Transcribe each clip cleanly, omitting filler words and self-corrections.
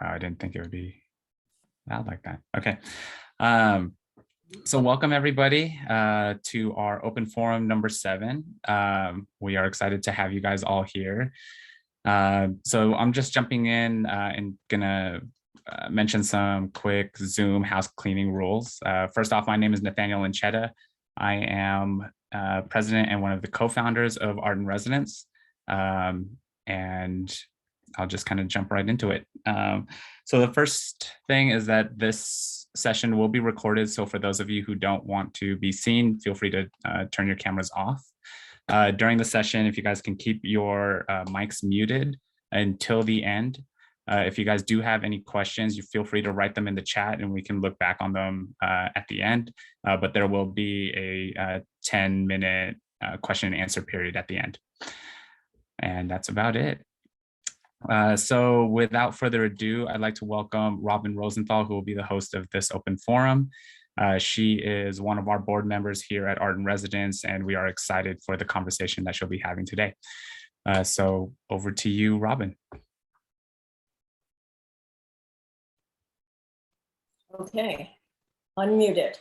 Wow, I didn't think it would be loud like that. Okay. So welcome everybody to our open forum number 7. We are excited to have you guys all here. So I'm just jumping in and gonna mention some quick Zoom house cleaning rules. First off, my name is Nathaniel Lanchetta. I am president and one of the co-founders of Art in Residence. And I'll just kind of jump right into it. So the first thing is that this session will be recorded. So for those of you who don't want to be seen, feel free to turn your cameras off. During the session, if you guys can keep your mics muted until the end. If you guys do have any questions, you feel free to write them in the chat and we can look back on them at the end. But there will be a 10-minute question and answer period at the end. And that's about it. So without further ado, I'd like to welcome Robin Rosenthal, who will be the host of this open forum. She is one of our board members here at Art in Residence, and we are excited for the conversation that she'll be having today. So over to you, Robin. Okay, unmuted.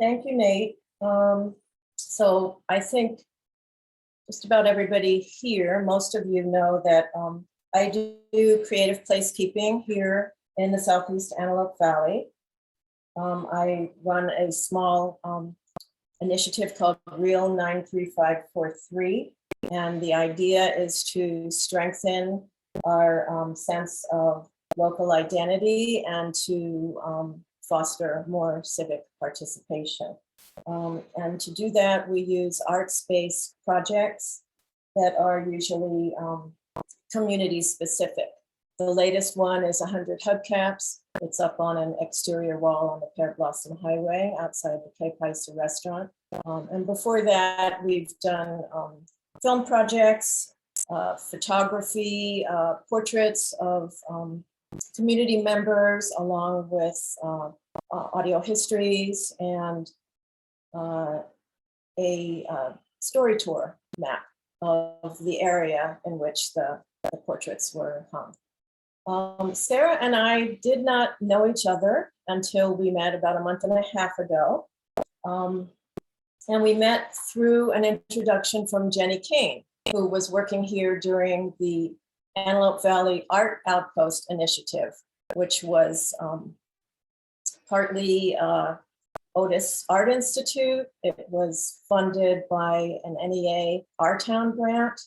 Thank you, Nate. So I think just about everybody here, most of you know that I do creative placekeeping here in the Southeast Antelope Valley. I run a small initiative called Real 93543, and the idea is to strengthen our sense of local identity and to foster more civic participation. And to do that, we use arts-based projects that are usually community specific. The latest one is 100 hubcaps. It's up on an exterior wall on the Pearblossom Highway outside the Cape Heisa restaurant. And before that, we've done film projects, photography, portraits of community members, along with audio histories and a story tour map of the area in which the portraits were hung. Sarah and I did not know each other until we met about a month and a half ago. And we met through an introduction from Jenny Kane, who was working here during the Antelope Valley Art Outpost Initiative, which was partly Otis Art Institute. It was funded by an NEA Our Town grant.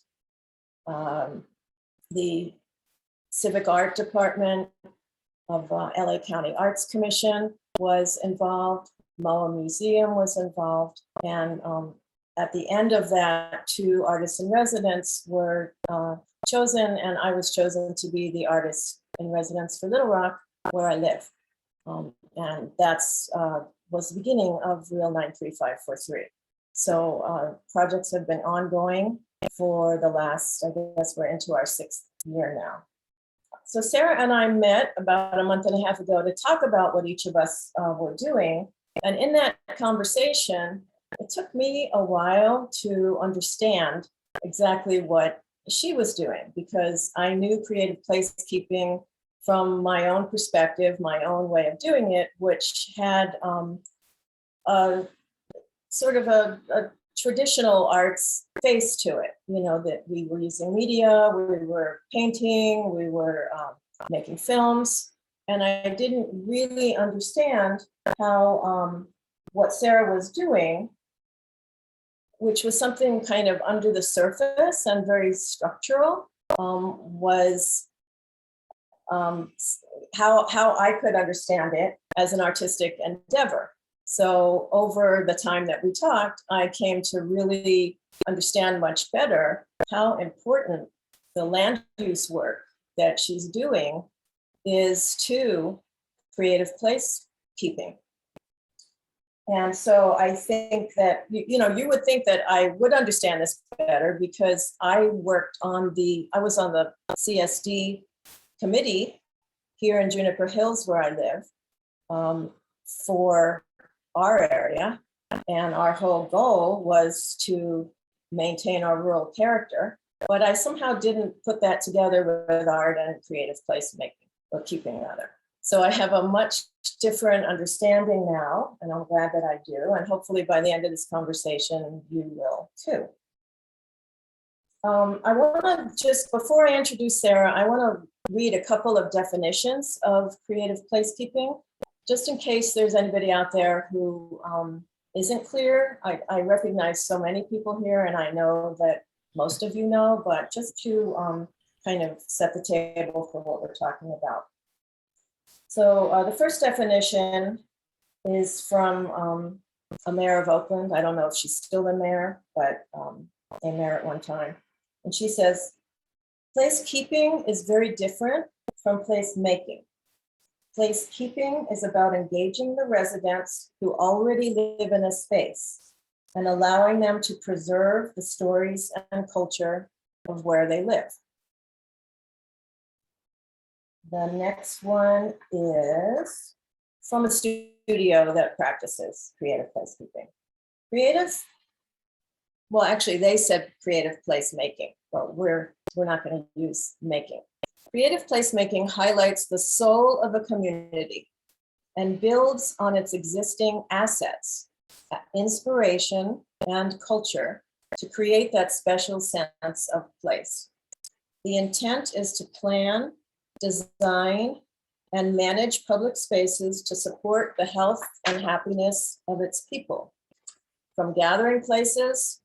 The Civic Art Department of LA County Arts Commission was involved. MOA Museum was involved. And at the end of that, 2 artists in residence were chosen, and I was chosen to be the artist in residence for Littlerock, where I live. And that's was the beginning of Real 93543. So projects have been ongoing for the last, I guess we're into our 6th year now. So Sarah and I met about a month and a half ago to talk about what each of us were doing. And in that conversation, it took me a while to understand exactly what she was doing, because I knew creative placekeeping from my own perspective, my own way of doing it, which had a sort of a traditional arts face to it, you know, that we were using media, we were painting, we were making films, and I didn't really understand how what Sarah was doing, which was something kind of under the surface and very structural, was how I could understand it as an artistic endeavor. So over the time that we talked, I came to really understand much better how important the land use work that she's doing is to creative placekeeping. And so I think that, you know, you would think that I would understand this better because I was on the CSD committee here in Juniper Hills, where I live, for our area. And our whole goal was to maintain our rural character. But I somehow didn't put that together with art and creative placemaking. or keeping rather. So I have a much different understanding now, and I'm glad that I do. And hopefully by the end of this conversation, you will too. I want to just, before I introduce Sarah, I want to read a couple of definitions of creative placekeeping, just in case there's anybody out there who isn't clear. I recognize so many people here, and I know that most of you know, but just to kind of set the table for what we're talking about. So the first definition is from a mayor of Oakland. I don't know if she's still the mayor, but a mayor at one time. And she says, placekeeping is very different from placemaking. Placekeeping is about engaging the residents who already live in a space and allowing them to preserve the stories and culture of where they live. The next one is from a studio that practices creative placekeeping. Well, actually, they said creative placemaking, but we're not going to use making. Creative placemaking highlights the soul of a community and builds on its existing assets, inspiration, and culture to create that special sense of place. The intent is to plan, design, and manage public spaces to support the health and happiness of its people. From gathering places,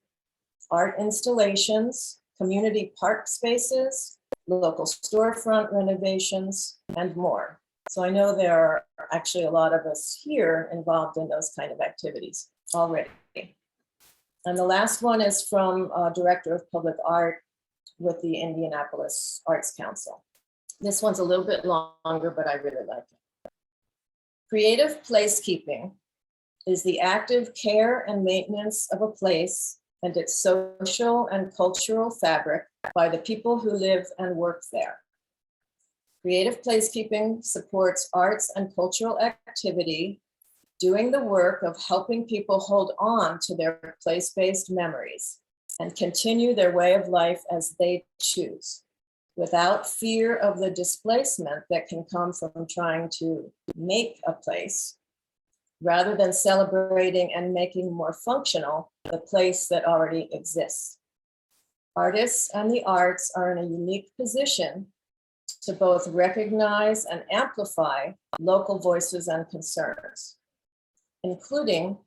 art installations, community park spaces, local storefront renovations, and more. So I know there are actually a lot of us here involved in those kind of activities already. And the last one is from Director of Public Art with the Indianapolis Arts Council. This one's a little bit longer, but I really like it. Creative placekeeping is the active care and maintenance of a place and its social and cultural fabric by the people who live and work there. Creative placekeeping supports arts and cultural activity, doing the work of helping people hold on to their place-based memories and continue their way of life as they choose, without fear of the displacement that can come from trying to make a place, rather than celebrating and making more functional the place that already exists. Artists and the arts are in a unique position to both recognize and amplify local voices and concerns, including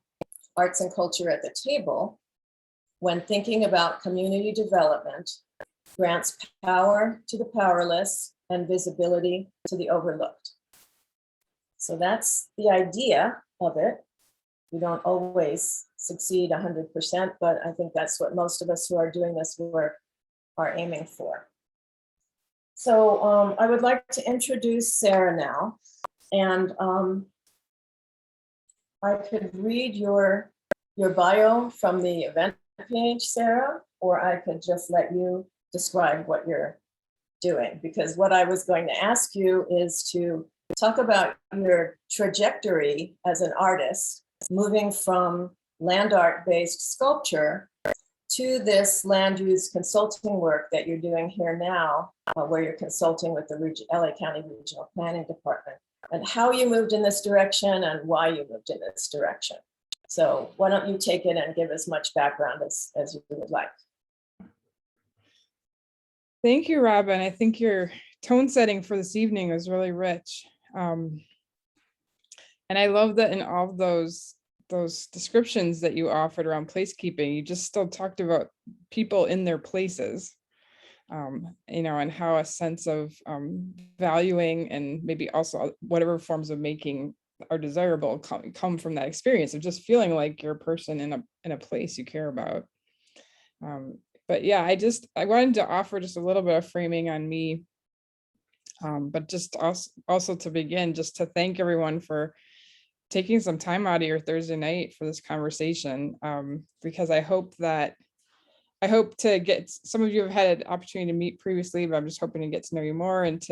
arts and culture at the table when thinking about community development, grants power to the powerless and visibility to the overlooked. So that's the idea of it. We don't always succeed 100%, but I think that's what most of us who are doing this work are aiming for. So I would like to introduce Sarah now, and I could read your bio from the event page, Sarah, or I could just let you describe what you're doing, because what I was going to ask you is to talk about your trajectory as an artist, moving from land art based sculpture to this land use consulting work that you're doing here now, where you're consulting with the LA County Regional Planning Department, and how you moved in this direction and why you moved in this direction. So why don't you take it and give as much background as you would like. Thank you, Robin. I think your tone setting for this evening was really rich. And I love that in all of those descriptions that you offered around placekeeping, you just still talked about people in their places, and how a sense of valuing and maybe also whatever forms of making are desirable come from that experience of just feeling like you're a person in a place you care about. But yeah, I wanted to offer just a little bit of framing on me, but just also to begin, just to thank everyone for taking some time out of your Thursday night for this conversation, because I hope to get, some of you have had an opportunity to meet previously, but I'm just hoping to get to know you more and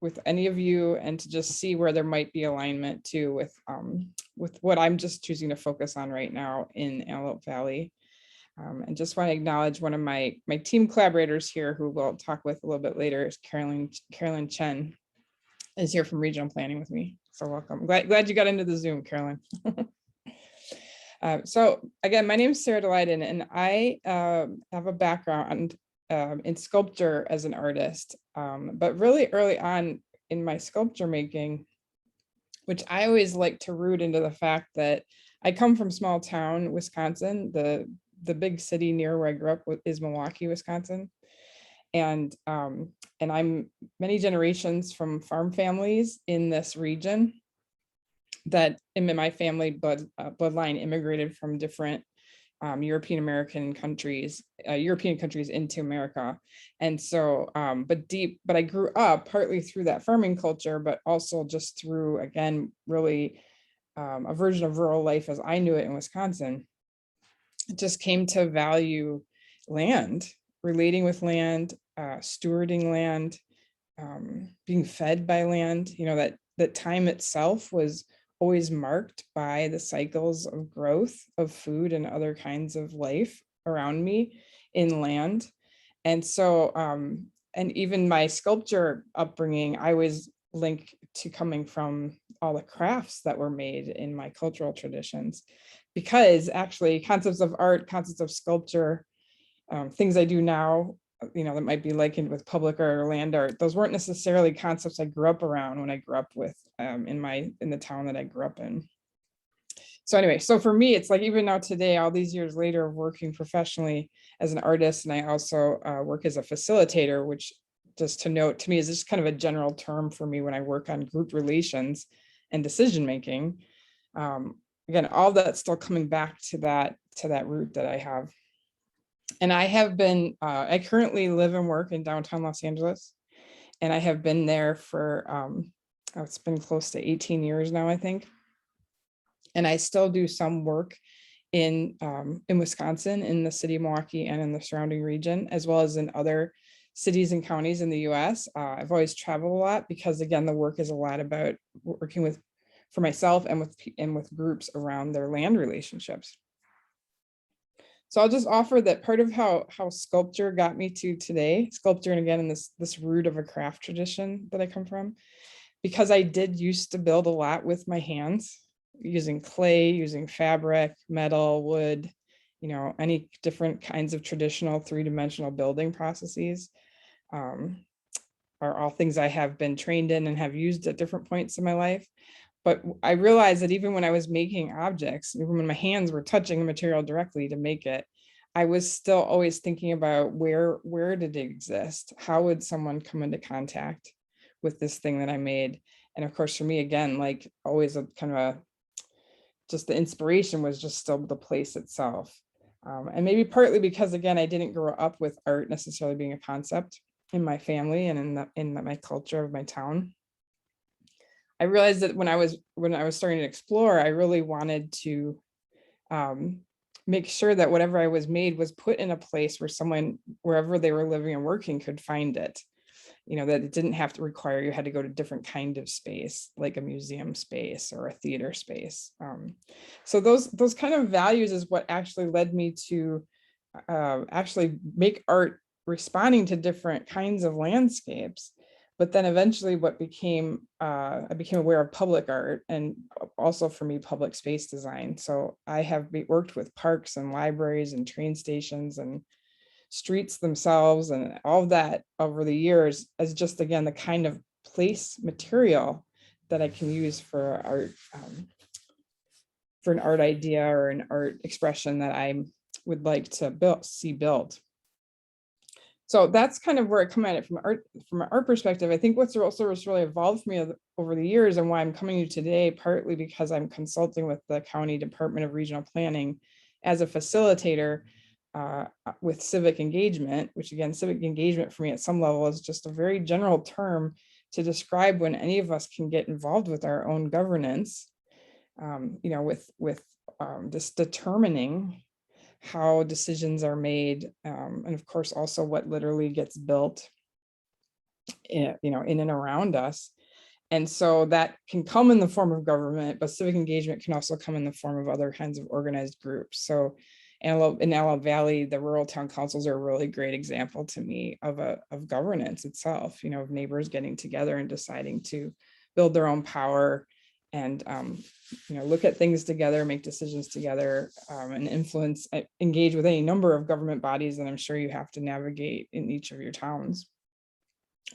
with any of you, and to just see where there might be alignment too with what I'm just choosing to focus on right now in Antelope Valley. And just want to acknowledge one of my team collaborators here, who we'll talk with a little bit later, is Carolyn Chen. is here from regional planning with me. So welcome. Glad you got into the Zoom, Carolyn. So again, my name is Sara Daleiden, and I have a background in sculpture as an artist, but really early on in my sculpture making, which I always like to root into the fact that I come from small town Wisconsin. The big city near where I grew up is Milwaukee, Wisconsin, and I'm many generations from farm families in this region that in my family bloodline immigrated from different European countries into America. And so, but I grew up partly through that farming culture, but also just through, again, really a version of rural life as I knew it in Wisconsin. It just came to value land, relating with land, stewarding land, being fed by land. You know, that time itself was always marked by the cycles of growth of food and other kinds of life around me in land. And so, and even my sculpture upbringing, I always link to coming from all the crafts that were made in my cultural traditions, because actually concepts of art, concepts of sculpture, things I do now, that might be likened with public art or land art, those weren't necessarily concepts I grew up around when I grew up with in the town that I grew up in. So anyway, so for me, it's like even now today, all these years later of working professionally as an artist, and I also work as a facilitator, which, just to note, to me is just kind of a general term for me when I work on group relations and decision making. Again, all that's still coming back to that root that I have. And I have been, I currently live and work in downtown Los Angeles, and I have been there for, it's been close to 18 years now, I think. And I still do some work in Wisconsin, in the city of Milwaukee and in the surrounding region, as well as in other cities and counties in the US. I've always traveled a lot because, again, the work is a lot about working for myself and with groups around their land relationships. So I'll just offer that part of how sculpture got me to today, sculpture, and again, in this root of a craft tradition that I come from, because I did used to build a lot with my hands, using clay, using fabric, metal, wood, any different kinds of traditional three-dimensional building processes are all things I have been trained in and have used at different points in my life. But I realized that even when I was making objects, even when my hands were touching the material directly to make it, I was still always thinking about where did it exist? How would someone come into contact with this thing that I made? And of course, for me, again, like always a kind of just the inspiration was just still the place itself. And maybe partly because, again, I didn't grow up with art necessarily being a concept in my family and in my culture of my town. I realized that when I was starting to explore, I really wanted to make sure that whatever I was made was put in a place where someone, wherever they were living and working, could find it. That it didn't have to require you had to go to different kind of space, like a museum space or a theater space. So those kind of values is what actually led me to actually make art responding to different kinds of landscapes. But then eventually I became aware of public art, and also for me, public space design. So I have worked with parks and libraries and train stations and streets themselves and all of that over the years as just, again, the kind of place material that I can use for art, for an art idea or an art expression that I would like to see built. So that's kind of where I come at it from an art perspective. I think what's also really evolved for me over the years, and why I'm coming to you today, partly because I'm consulting with the County Department of Regional Planning as a facilitator with civic engagement, which, again, civic engagement for me at some level is just a very general term to describe when any of us can get involved with our own governance, with just determining how decisions are made, and of course also what literally gets built in and around us. And so that can come in the form of government, but civic engagement can also come in the form of other kinds of organized groups. So Antelope Valley, the rural town councils are a really great example to me of governance itself, of neighbors getting together and deciding to build their own power and look at things together, make decisions together, and influence, engage with any number of government bodies that I'm sure you have to navigate in each of your towns,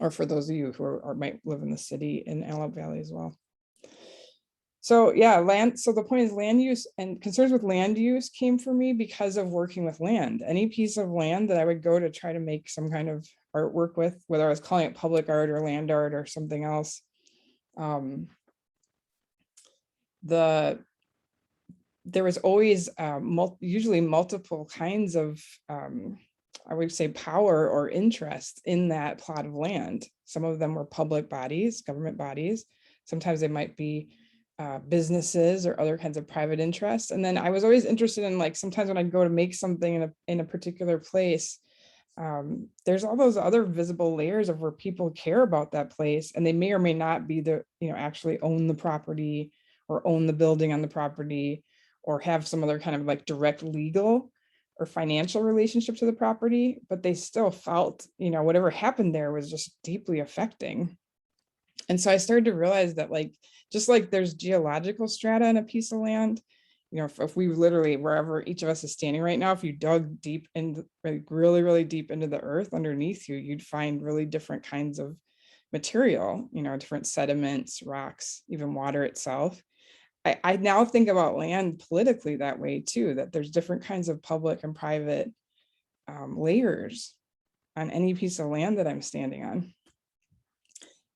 or for those of you who might live in the city in Antelope Valley as well. So yeah, so the point is land use and concerns with land use came for me because of working with land. Any piece of land that I would go to try to make some kind of artwork with, whether I was calling it public art or land art or something else, there was always usually multiple kinds of, I would say, power or interest in that plot of land. Some of them were public bodies, government bodies. Sometimes they might be businesses or other kinds of private interests. And then I was always interested in, like, sometimes when I'd go to make something in a particular place, there's all those other visible layers of where people care about that place, and they may or may not be actually own the property or own the building on the property or have some other kind of like direct legal or financial relationship to the property, but they still felt, whatever happened there was just deeply affecting. And so I started to realize that, like, just like there's geological strata in a piece of land, if we literally, wherever each of us is standing right now, if you dug deep into, like, really, really deep into the earth underneath you, you'd find really different kinds of material, different sediments, rocks, even water itself. I now think about land politically that way too, that there's different kinds of public and private layers on any piece of land that I'm standing on.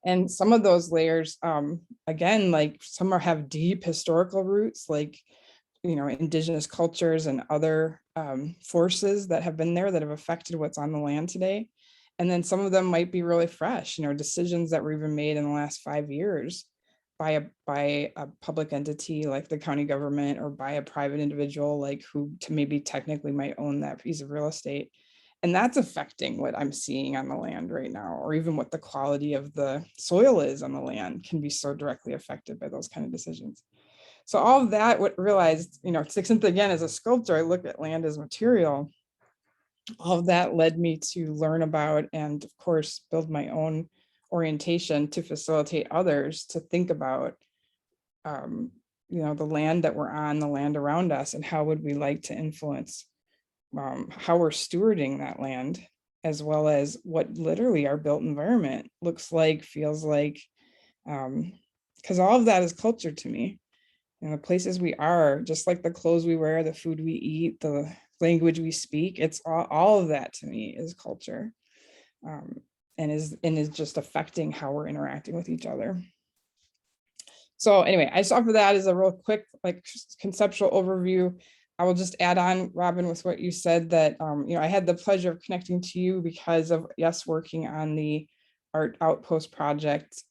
And some of those layers, again, like some have deep historical roots, like, indigenous cultures and other forces that have been there that have affected what's on the land today. And then some of them might be really fresh, decisions that were even made in the last 5 years by a public entity like the county government, or by a private individual, like who maybe technically might own that piece of real estate. And that's affecting what I'm seeing on the land right now, or even what the quality of the soil is on the land can be so directly affected by those kind of decisions. So all of that, what realized, to the extent, again, as a sculptor, I look at land as material. All of that led me to learn about, and of course, build my own orientation to facilitate others to think about, the land that we're on, the land around us, and how would we like to influence how we're stewarding that land, as well as what literally our built environment looks like, feels like, because all of that is culture to me. The places we are, just like the clothes we wear, the food we eat, the language we speak, it's all of that to me is culture, and is just affecting how we're interacting with each other. So anyway, I just offer that as a real quick, like, conceptual overview. I will just add on, Robin, with what you said, that I had the pleasure of connecting to you because of working on the Art Outpost project.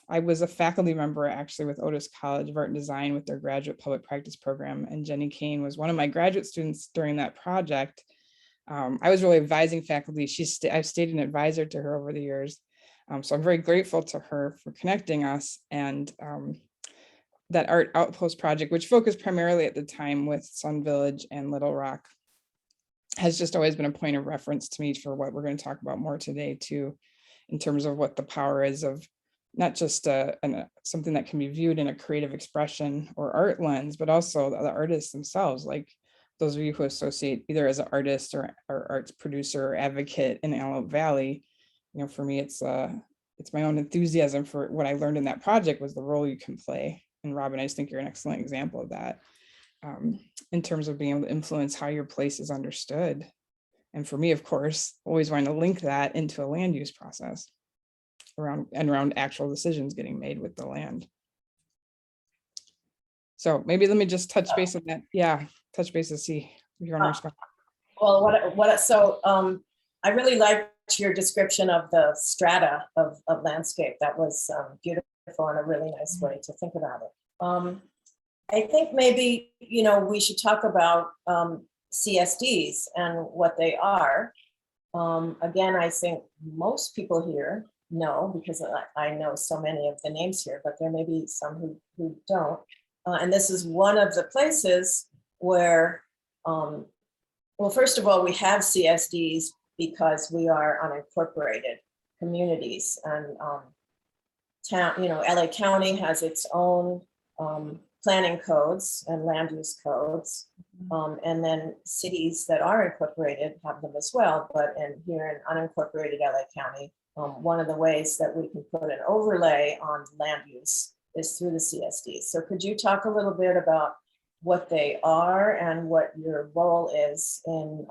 I was a faculty member actually with Otis College of Art and Design with their graduate public practice program, and Jenny Kane was one of my graduate students during that project. I was really advising faculty. I've stayed an advisor to her over the years. So I'm very grateful to her for connecting us. And that Art Outpost project, which focused primarily at the time with Sun Village and Littlerock, has just always been a point of reference to me for what we're going to talk about more today too, in terms of what the power is of not just something that can be viewed in a creative expression or art lens, but also the artists themselves, like those of you who associate either as an artist or arts producer or advocate in Antelope Valley. For me, it's my own enthusiasm for what I learned in that project was the role you can play. And Robin, I just think you're an excellent example of that, in terms of being able to influence how your place is understood. And for me, of course, always wanting to link that into a land use process around actual decisions getting made with the land. So maybe let me just touch base on that. Yeah, touch base to see if you want to respond. Well, I really liked your description of the strata of landscape. That was beautiful and a really nice way to think about it. I think maybe, we should talk about CSDs and what they are. Again, I think most people here know, because I know so many of the names here, but there may be some who don't. And this is one of the places where Well, first of all, we have CSDs because we are unincorporated communities, and town, LA County has its own planning codes and land use codes. And then cities that are incorporated have them as well. But here in unincorporated LA County, one of the ways that we can put an overlay on land use is through the CSDs. So could you talk a little bit about what they are and what your role is in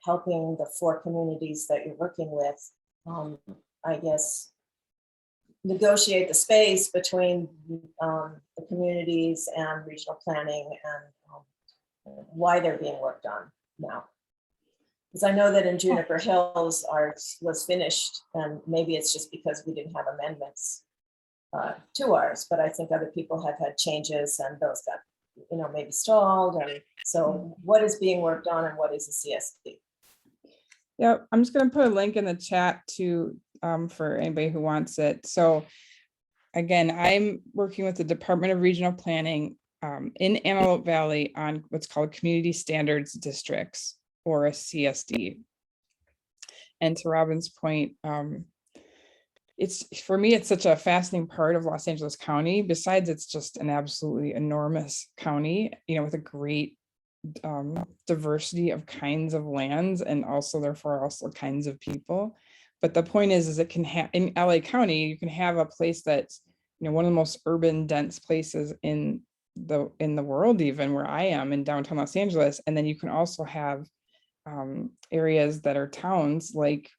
helping the 4 communities that you're working with, I guess, negotiate the space between the communities and regional planning, and why they're being worked on now? Because I know that in Juniper Hills, ours was finished, and maybe it's just because we didn't have amendments to ours, but I think other people have had changes and those got, maybe stalled. And so what is being worked on and what is a CSD? Yeah, I'm just going to put a link in the chat to for anybody who wants it. So again, I'm working with the Department of Regional Planning in Antelope Valley on what's called Community Standards Districts, or a CSD. And to Robin's point, for me, it's such a fascinating part of Los Angeles County. Besides, it's just an absolutely enormous county, with a great diversity of kinds of lands, and also therefore also kinds of people. But the point is it can have, in LA County, you can have a place that's one of the most urban dense places in the world, even where I am in downtown Los Angeles. And then you can also have areas that are towns like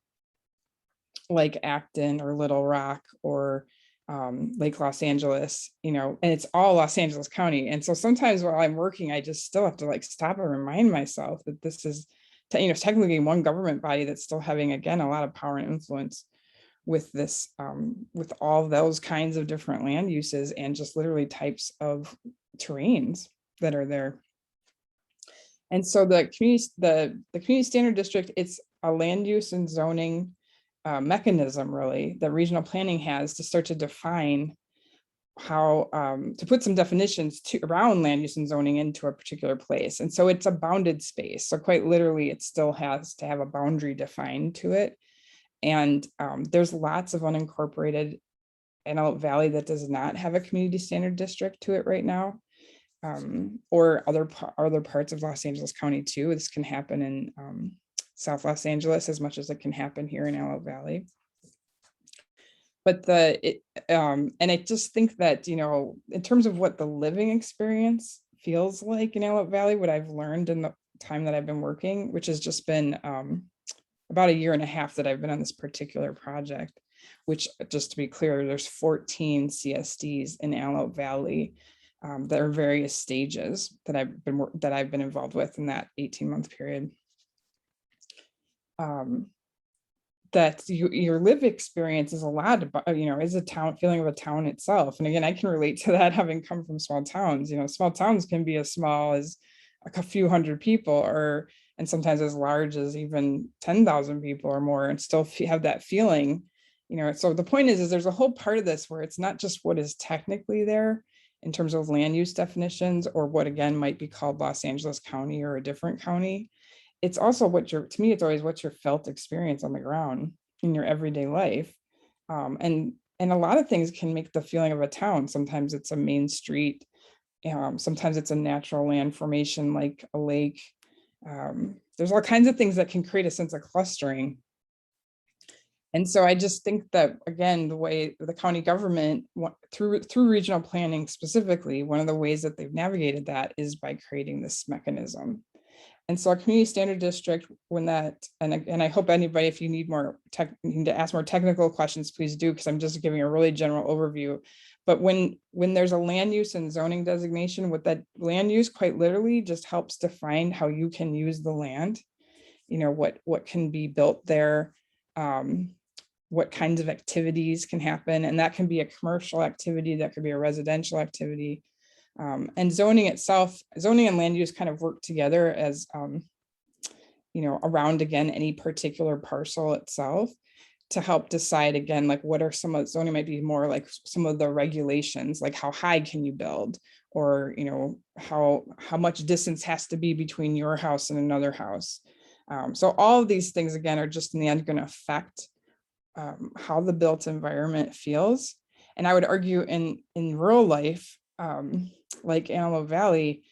Acton or Little Rock or Lake Los Angeles, and it's all Los Angeles County. And so sometimes while I'm working, I just still have to stop and remind myself that this is, technically one government body that's still having, again, a lot of power and influence with this, with all those kinds of different land uses and just literally types of terrains that are there. And so the community standard district, it's a land use and zoning mechanism really that regional planning has to start to define how to put some definitions around land use and zoning into a particular place. And so it's a bounded space. So quite literally, it still has to have a boundary defined to it. And there's lots of unincorporated Antelope Valley that does not have a community standard district to it right now, or other parts of Los Angeles County too. This can happen in South Los Angeles as much as it can happen here in Antelope Valley. But and I just think that, in terms of what the living experience feels like in Antelope Valley, what I've learned in the time that I've been working, which has just been about 1.5 years that I've been on this particular project, which, just to be clear, there's 14 CSDs in Antelope Valley that are various stages that I've been involved with in that 18-month period. That your live experience is a lot about, is a town, feeling of a town itself. And again, I can relate to that, having come from small towns. Small towns can be as small as a few hundred people, and sometimes as large as even 10,000 people or more, and still have that feeling. So the point is there's a whole part of this where it's not just what is technically there in terms of land use definitions, or what again might be called Los Angeles County or a different county. It's also to me, it's always what's your felt experience on the ground in your everyday life. And a lot of things can make the feeling of a town. Sometimes it's a main street. Sometimes it's a natural land formation like a lake. There's all kinds of things that can create a sense of clustering. And so I just think that, again, the way the county government, through regional planning specifically, one of the ways that they've navigated that is by creating this mechanism. And so a community standard district, and I hope anybody, if you need you need to ask more technical questions, please do, because I'm just giving a really general overview. But when there's a land use and zoning designation, with that land use quite literally just helps define how you can use the land, what can be built there, what kinds of activities can happen. And that can be a commercial activity, that could be a residential activity. And zoning and land use kind of work together as, around, again, any particular parcel itself. to help decide again, like what are some of zoning might be more like some of the regulations, like how high can you build, or how much distance has to be between your house and another house. So all of these things again are just in the end going to affect how the built environment feels. And I would argue in rural life, like Antelope Valley,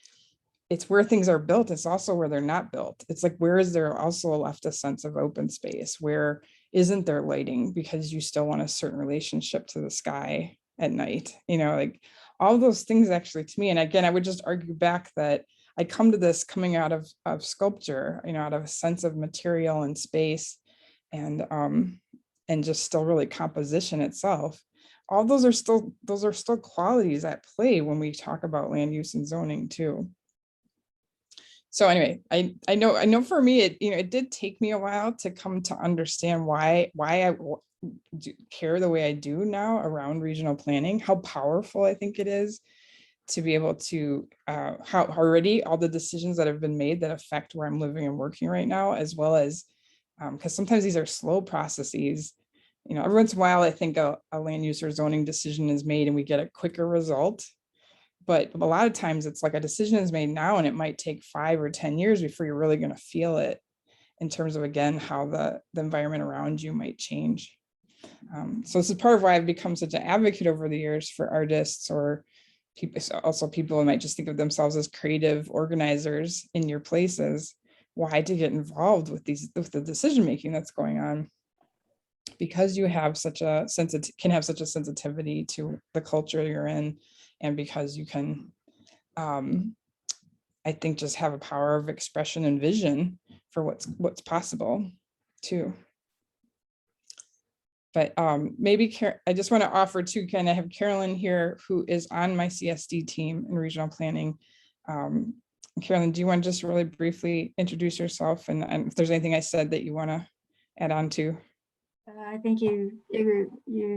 it's where things are built. It's also where they're not built. It's like, where is there also left a sense of open space? Where isn't there lighting because you still want a certain relationship to the sky at night? Like all those things actually to me. And again, I would just argue back that I come to this coming out of sculpture, out of a sense of material and space and just still really composition itself. All those are still qualities at play when we talk about land use and zoning too. So anyway, I know for me, it did take me a while to come to understand why I care the way I do now around regional planning, how powerful I think it is to be able to, how already all the decisions that have been made that affect where I'm living and working right now, as well as, because sometimes these are slow processes. Every once in a while, I think a land use or zoning decision is made and we get a quicker result. But a lot of times it's like a decision is made now and it might take 5 or 10 years before you're really going to feel it in terms of, again, how the environment around you might change. So this is part of why I've become such an advocate over the years for artists or people, also people who might just think of themselves as creative organizers in your places, why to get involved with the decision making that's going on, because you have such a sensitivity to the culture you're in, and because you can, I think, just have a power of expression and vision for what's possible too. But maybe I just want to offer too, kind of have Carolyn here, who is on my CSD team in regional planning. Carolyn, do you want to just really briefly introduce yourself and if there's anything I said that you want to add on to? I think you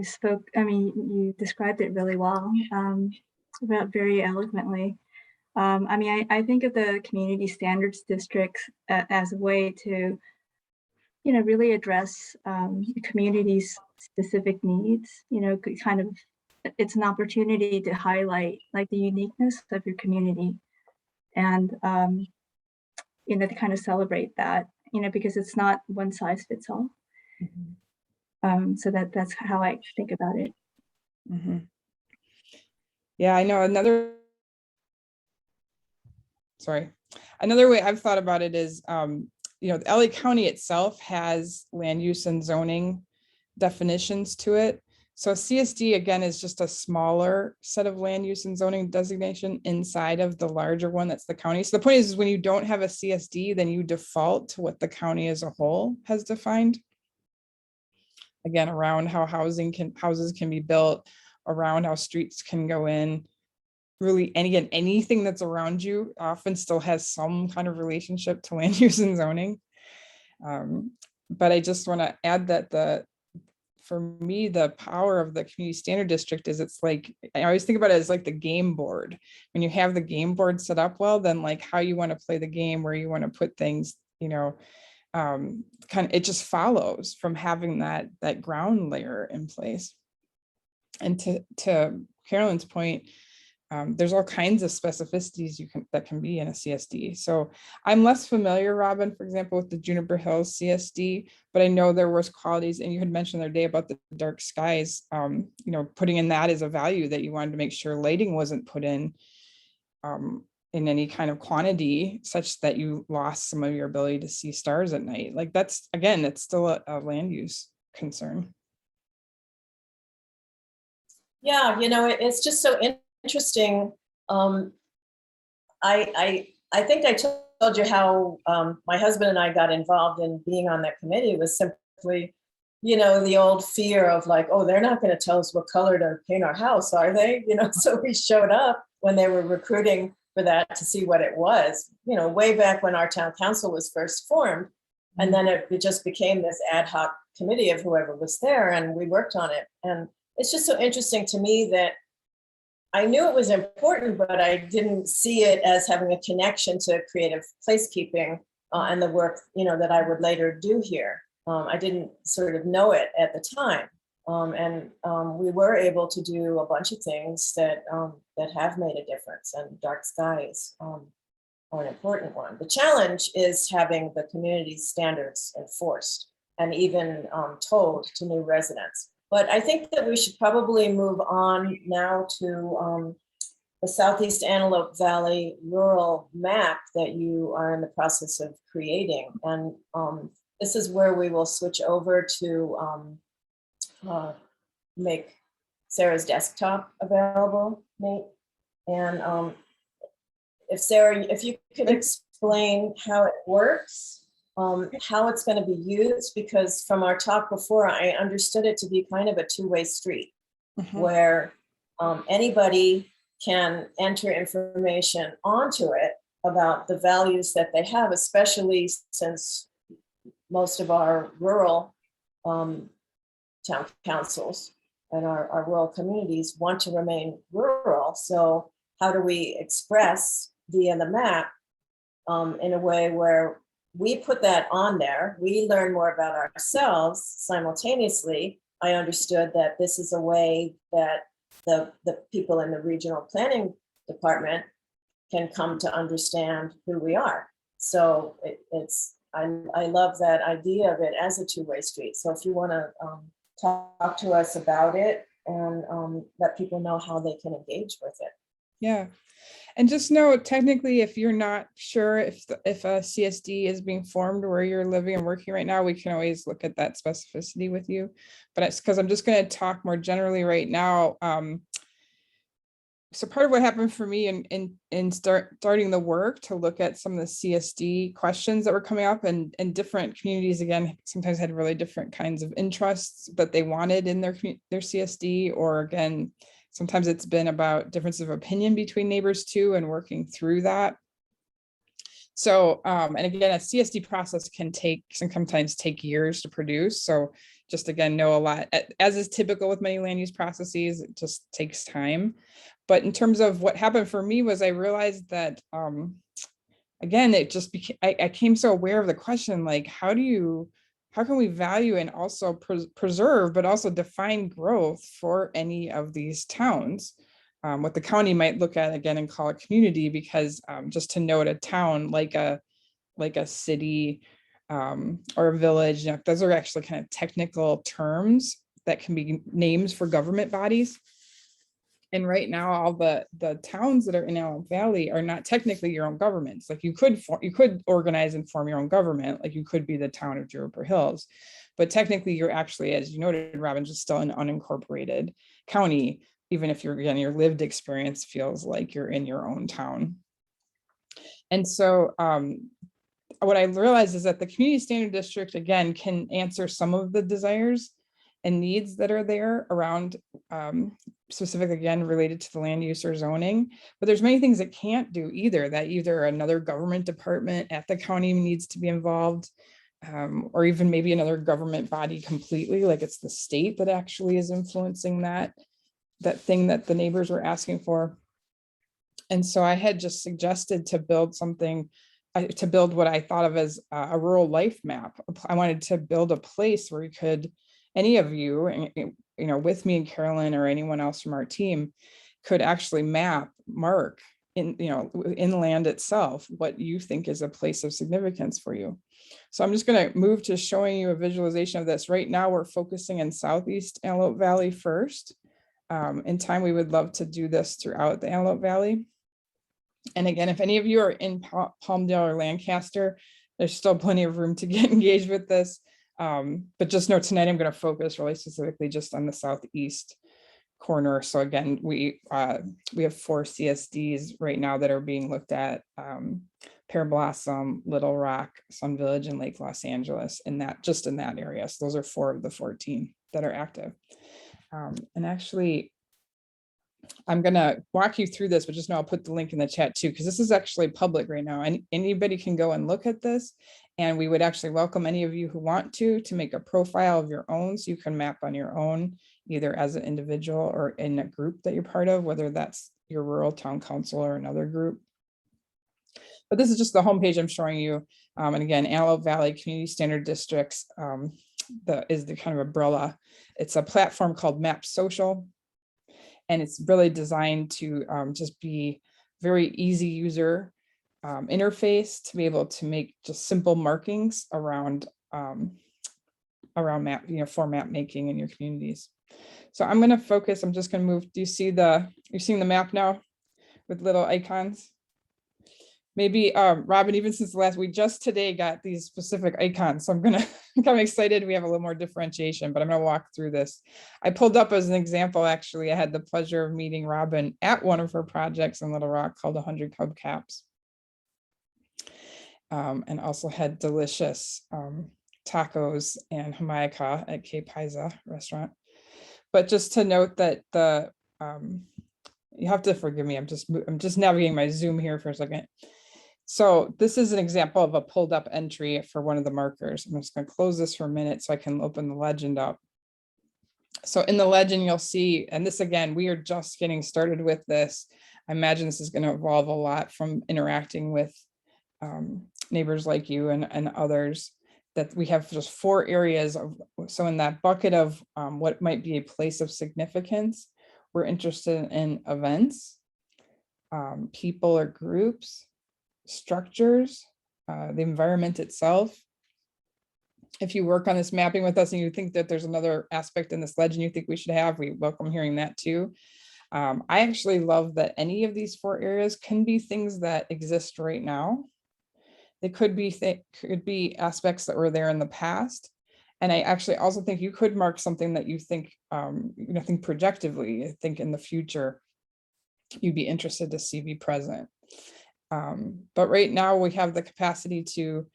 spoke, you described it really well, very eloquently. I think of the community standards districts as a way to, really address the community's specific needs, kind of, it's an opportunity to highlight like the uniqueness of your community and, to kind of celebrate that, because it's not one size fits all. Mm-hmm. So that's how I think about it. Mm-hmm. Yeah, I know another way I've thought about it is, LA County itself has land use and zoning definitions to it. So CSD, again, is just a smaller set of land use and zoning designation inside of the larger one that's the county. So the point is when you don't have a CSD, then you default to what the county as a whole has defined. Again, around how houses can be built, around how streets can go in. Really, and again, anything that's around you often still has some kind of relationship to land use and zoning. But I just want to add that for me, the power of the community standard district is it's like, I always think about it as like the game board. When you have the game board set up well, then like how you want to play the game, where you want to put things, it just follows from having that ground layer in place. And to Carolyn's point, there's all kinds of specificities that can be in a CSD. So I'm less familiar, Robin, for example, with the Juniper Hills CSD, but I know there was qualities, and you had mentioned the other day about the dark skies, putting in that as a value that you wanted to make sure lighting wasn't put in any kind of quantity such that you lost some of your ability to see stars at night. Like that's, again, it's still a land use concern. Yeah, it's just so interesting. I think I told you how my husband and I got involved in being on that committee. It was simply, the old fear of like, oh, they're not going to tell us what color to paint our house, are they? So we showed up when they were recruiting for that to see what it was, way back when our town council was first formed. And then it just became this ad hoc committee of whoever was there, and we worked on it. And it's just so interesting to me that I knew it was important, but I didn't see it as having a connection to creative placekeeping and the work, that I would later do here. I didn't sort of know it at the time. We were able to do a bunch of things that have made a difference, and dark skies are an important one. The challenge is having the community standards enforced and even told to new residents. But I think that we should probably move on now to the Southeast Antelope Valley rural map that you are in the process of creating. And this is where we will switch over to make Sarah's desktop available, Nate. And if Sarah, if you could explain how it works, how it's going to be used, because from our talk before, I understood it to be kind of a two-way street where anybody can enter information onto it about the values that they have, especially since most of our rural town councils and our rural communities want to remain rural. So how do we express via the map in a way where we put that on there, we learn more about ourselves simultaneously. I understood that this is a way that the people in the regional planning department can come to understand who we are. So I love that idea of it as a two-way street. So if you want to talk to us about it and let people know how they can engage with it. Yeah. And just know, technically, if you're not sure if a CSD is being formed where you're living and working right now, we can always look at that specificity with you. But it's because I'm just going to talk more generally right now. So part of what happened for me in starting the work to look at some of the CSD questions that were coming up, and different communities, again, sometimes had really different kinds of interests that they wanted in their CSD, or again, sometimes it's been about difference of opinion between neighbors too, and working through that. So, and again, a CSD process can sometimes take years to produce. So just again, know a lot, as is typical with many land use processes, it just takes time. But in terms of what happened for me was I realized that, again, it just became, I came so aware of the question, like, how can we value and also preserve, but also define growth for any of these towns? What the county might look at again and call a community, because just to note, a town like a city or a village, those are actually kind of technical terms that can be names for government bodies. And right now, all the towns that are in Antelope Valley are not technically your own governments. Like you could organize and form your own government, like you could be the town of Juniper Hills, but technically you're actually, as you noted, Robin, just still an unincorporated county, even if your lived experience feels like you're in your own town. And so what I realized is that the community standard district, again, can answer some of the desires and needs that are there around specific, again, related to the land use or zoning, but there's many things it can't do either, that either another government department at the county needs to be involved, or even maybe another government body completely, like it's the state that actually is influencing that thing that the neighbors were asking for. And so I had just suggested to build something, to build what I thought of as a rural life map. I wanted to build a place where we could, any of you, with me and Carolyn or anyone else from our team, could actually mark in the land itself what you think is a place of significance for you. So I'm just going to move to showing you a visualization of this. Right now, we're focusing in Southeast Antelope Valley first. In time, we would love to do this throughout the Antelope Valley. And again, if any of you are in Palmdale or Lancaster, there's still plenty of room to get engaged with this. But just know tonight I'm going to focus really specifically just on the southeast corner. So again, we have 4 CSDs right now that are being looked at: Pearblossom, Littlerock, Sun Village, and Lake Los Angeles, in that area. So those are 4 of the 14 that are active. And actually, I'm going to walk you through this, but just know I'll put the link in the chat too, because this is actually public right now, and anybody can go and look at this. And we would actually welcome any of you who want to make a profile of your own, so you can map on your own, either as an individual or in a group that you're part of, whether that's your rural town council or another group. But this is just the homepage I'm showing you. And again, Antelope Valley Community Standard Districts is the kind of umbrella. It's a platform called Map Social. And it's really designed to just be very easy user interface to be able to make just simple markings around map, for map making in your communities. So I'm going to focus, I'm just going to move. Do you see you're seeing the map now with little icons? Maybe Robin, even since the last, we just today got these specific icons. So I'm excited. We have a little more differentiation, but I'm going to walk through this. I pulled up as an example, actually, I had the pleasure of meeting Robin at one of her projects in Littlerock called 100 Hubcaps. And also had delicious tacos and jamaica at Cape Pisa restaurant. But just to note that you have to forgive me, I'm just navigating my Zoom here for a second. So this is an example of a pulled up entry for one of the markers. I'm just going to close this for a minute so I can open the legend up. So in the legend, you'll see, and this again, we are just getting started with this. I imagine this is going to evolve a lot from interacting with neighbors like you and others, that we have just 4 areas of, so in that bucket of what might be a place of significance, we're interested in events, people or groups, structures, the environment itself. If you work on this mapping with us and you think that there's another aspect in this legend you think we should have, we welcome hearing that too. I actually love that any of these 4 areas can be things that exist right now. They could be aspects that were there in the past. And I actually also think you could mark something that you think, think projectively, I think in the future, you'd be interested to see be present. But right now we have the capacity to,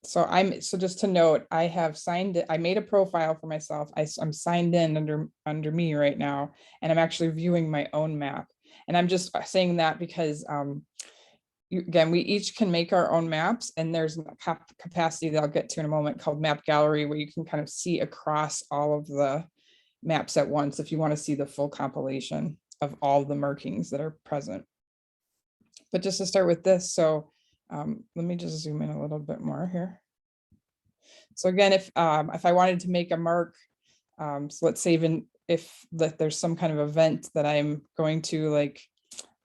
so just to note, I have signed it. I made a profile for myself. I'm signed in under me right now, and I'm actually viewing my own map. And I'm just saying that because, again, we each can make our own maps, and there's a capacity that I'll get to in a moment called Map Gallery, where you can kind of see across all of the maps at once if you want to see the full compilation of all the markings that are present. But just to start with this, so let me just zoom in a little bit more here. So again, if I wanted to make a mark, so let's say even if there's some kind of event that I'm going to, like,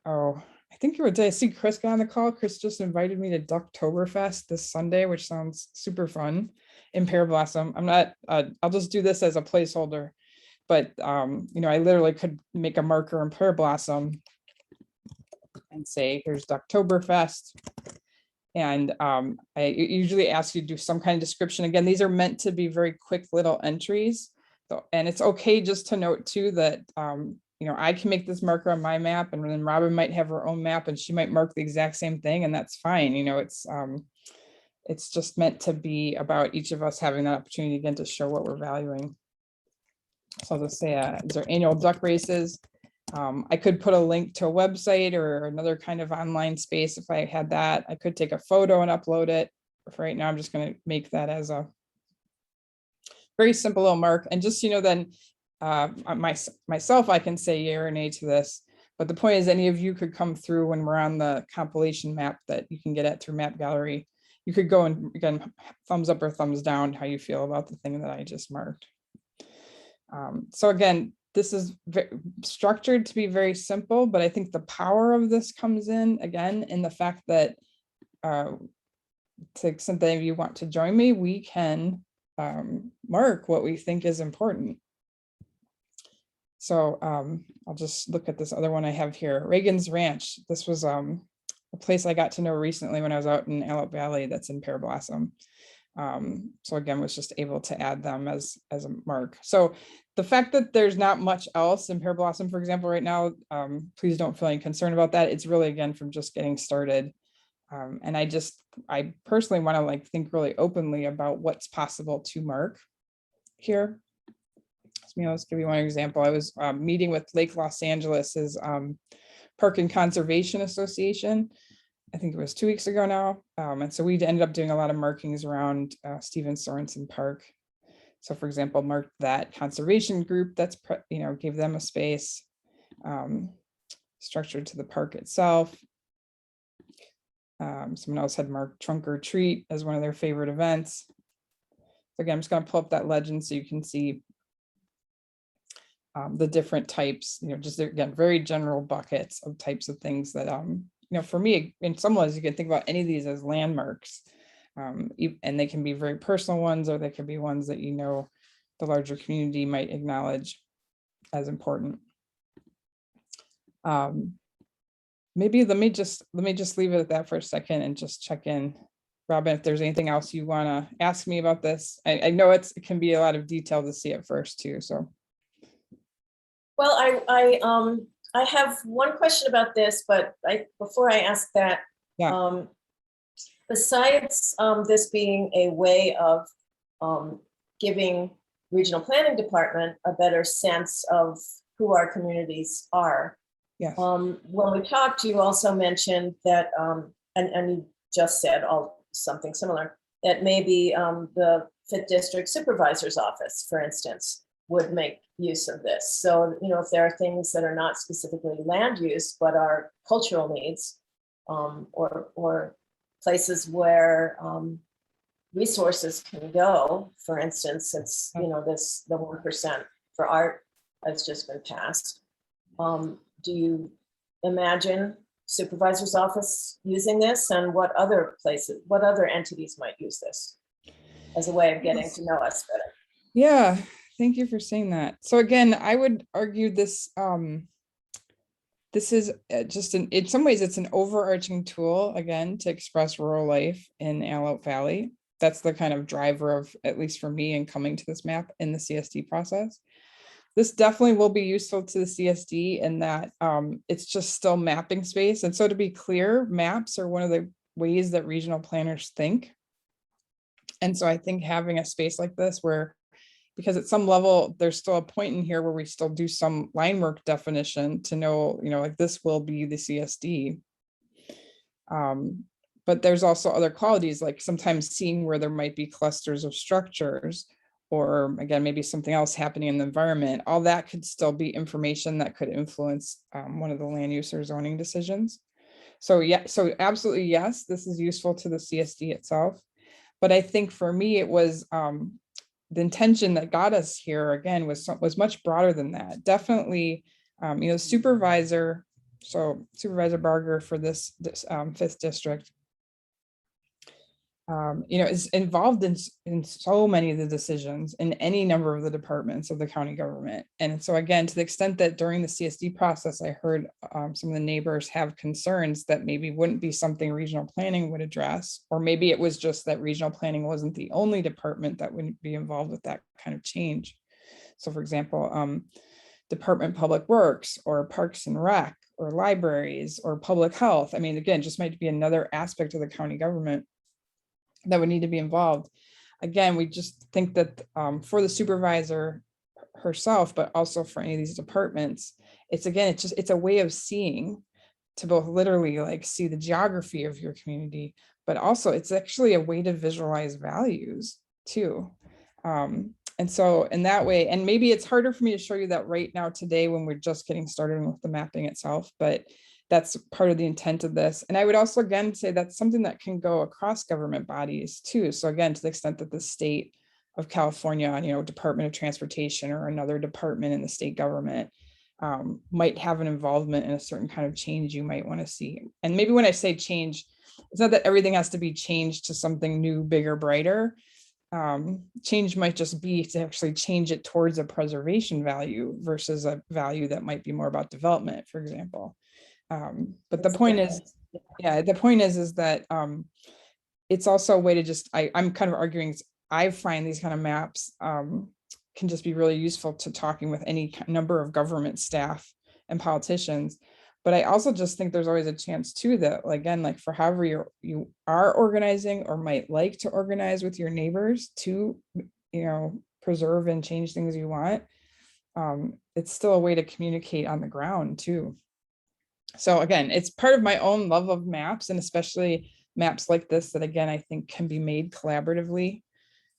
I think did I see Chris got on the call? Chris just invited me to Ducktoberfest this Sunday, which sounds super fun in Pearblossom. I'm not, I'll just do this as a placeholder, but I literally could make a marker in Pearblossom and say, here's Ducktoberfest. And I usually ask you to do some kind of description. Again, these are meant to be very quick little entries. So, and it's okay just to note too that, I can make this marker on my map, and then Robin might have her own map and she might mark the exact same thing, and that's fine. It's just meant to be about each of us having that opportunity again to show what we're valuing. So I'll just say, these are annual duck races. I could put a link to a website or another kind of online space if I had that. I could take a photo and upload it. For right now, I'm just going to make that as a very simple little mark. And just, then myself, I can say yay or nay to this. But the point is, any of you could come through when we're on the compilation map that you can get at through Map Gallery. You could go and, again, thumbs up or thumbs down how you feel about the thing that I just marked. So again, this is structured to be very simple, but I think the power of this comes in, again, in the fact that to the extent that if you want to join me, we can mark what we think is important. So I'll just look at this other one I have here, Reagan's Ranch. This was a place I got to know recently when I was out in Antelope Valley that's in Pearblossom. So again, was just able to add them as a mark. So the fact that there's not much else in Pearblossom, for example, right now, please don't feel any concern about that. It's really, again, from just getting started. And I personally want to think really openly about what's possible to mark here. So, let's give you one example. I was meeting with Lake Los Angeles's Park and Conservation Association. I think it was 2 weeks ago now. And so we ended up doing a lot of markings around Stephen Sorensen Park. So for example, marked that conservation group that's, gave them a space structured to the park itself. Someone else had marked trunk or treat as one of their favorite events. So again, I'm just going to pull up that legend so you can see the different types, just again, very general buckets of types of things that, for me, in some ways, you can think about any of these as landmarks. And they can be very personal ones, or they could be ones that, the larger community might acknowledge as important. Maybe let me just leave it at that for a second and just check in, Robin, if there's anything else you want to ask me about this. I know it can be a lot of detail to see it first too. So, well, I have one question about this, but before I ask that, yeah. Besides this being a way of giving regional planning department a better sense of who our communities are. Yes. When we talked, you also mentioned that, and you just said something similar, that maybe the 5th District Supervisor's Office, for instance, would make use of this. So, if there are things that are not specifically land use, but are cultural needs, or places where resources can go, for instance, since, the 1% for art has just been passed. Do you imagine supervisor's office using this, and what other entities might use this as a way of getting to know us better? Yeah, thank you for saying that. So again, I would argue this, this is just in some ways, it's an overarching tool, again, to express rural life in Antelope Valley. That's the kind of driver of, at least for me, in coming to this map in the CSD process. This definitely will be useful to the CSD in that it's just still mapping space. And so, to be clear, maps are one of the ways that regional planners think. And so I think having a space like this where, because at some level, there's still a point in here where we still do some line work definition to know, like this will be the CSD. But there's also other qualities, like sometimes seeing where there might be clusters of structures, or again, maybe something else happening in the environment. All that could still be information that could influence one of the land use or zoning decisions. So yeah, so absolutely, yes, this is useful to the CSD itself. But I think for me, it was the intention that got us here, again, was much broader than that. Definitely, supervisor, so Supervisor Barger for this 5th district, is involved in so many of the decisions in any number of the departments of the county government. And so again, to the extent that during the CSD process, I heard some of the neighbors have concerns that maybe wouldn't be something regional planning would address, or maybe it was just that regional planning wasn't the only department that would be involved with that kind of change. So for example, Department of Public Works, or Parks and Rec, or libraries, or public health. I mean, again, just might be another aspect of the county government that would need to be involved. Again, we just think that for the supervisor herself, but also for any of these departments, it's a way of seeing, to both literally like see the geography of your community, but also it's actually a way to visualize values too. And so in that way, and maybe it's harder for me to show you that right now today when we're just getting started with the mapping itself, but that's part of the intent of this. And I would also, again, say that's something that can go across government bodies too. So again, to the extent that the state of California, Department of Transportation or another department in the state government might have an involvement in a certain kind of change you might want to see. And maybe when I say change, it's not that everything has to be changed to something new, bigger, brighter. Change might just be to actually change it towards a preservation value versus a value that might be more about development, for example. But the point is, that it's also a way to just, I'm kind of arguing, I find these kind of maps can just be really useful to talking with any number of government staff and politicians. But I also just think there's always a chance too that, again, like for however you are organizing or might like to organize with your neighbors to, preserve and change things you want, it's still a way to communicate on the ground too. So again, it's part of my own love of maps, and especially maps like this that, again, I think can be made collaboratively,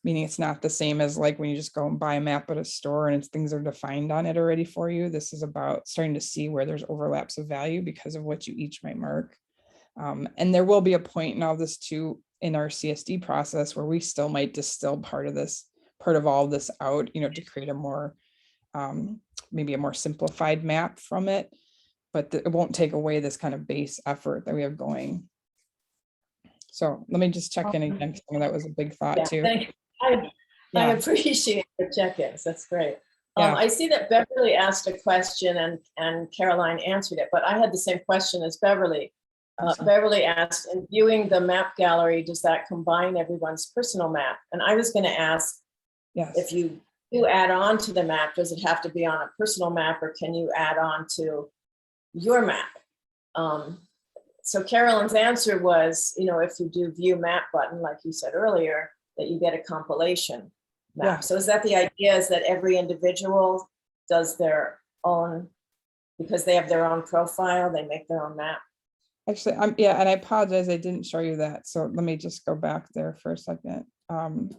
meaning it's not the same as like when you just go and buy a map at a store and things are defined on it already for you. This is about starting to see where there's overlaps of value because of what you each might mark. And there will be a point in all this too, in our CSD process, where we still might distill part of all this out, to create a more, maybe a more simplified map from it, but it won't take away this kind of base effort that we have going. So let me just check in again, 'cause I know that was a big thought too. Thank you. I appreciate the check-ins. That's great. Yeah. I see that Beverly asked a question and Caroline answered it, but I had the same question as Beverly. Beverly asked, in viewing the map gallery, does that combine everyone's personal map? And I was going to ask, Yes. if you do add on to the map, does it have to be on a personal map, or can you add on to your map? So Carolyn's answer was, if you do view map button, like you said earlier, that you get a compilation map. Yeah. So is that the idea, is that every individual does their own, because they have their own profile, they make their own map? Actually, and I apologize, I didn't show you that. So let me just go back there for a second. And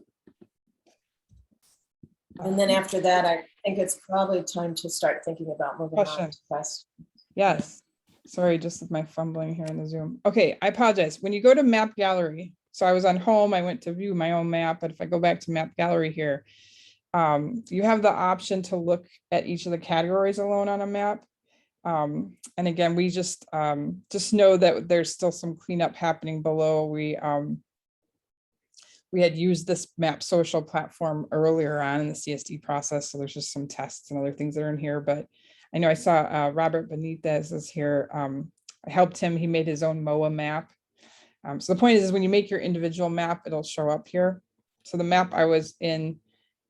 then after that, I think it's probably time to start thinking about moving on to questions. Yes. Sorry, just with my fumbling here in the Zoom. Okay, I apologize. When you go to map gallery, so I was on home, I went to view my own map, but if I go back to map gallery here, you have the option to look at each of the categories alone on a map. And again, we just know that there's still some cleanup happening below. We had used this map social platform earlier on in the CSD process, so there's just some tests and other things that are in here. But I know I saw Robert Benitez is here. I helped him. He made his own MOA map. So the point is when you make your individual map, it'll show up here. So the map I was in,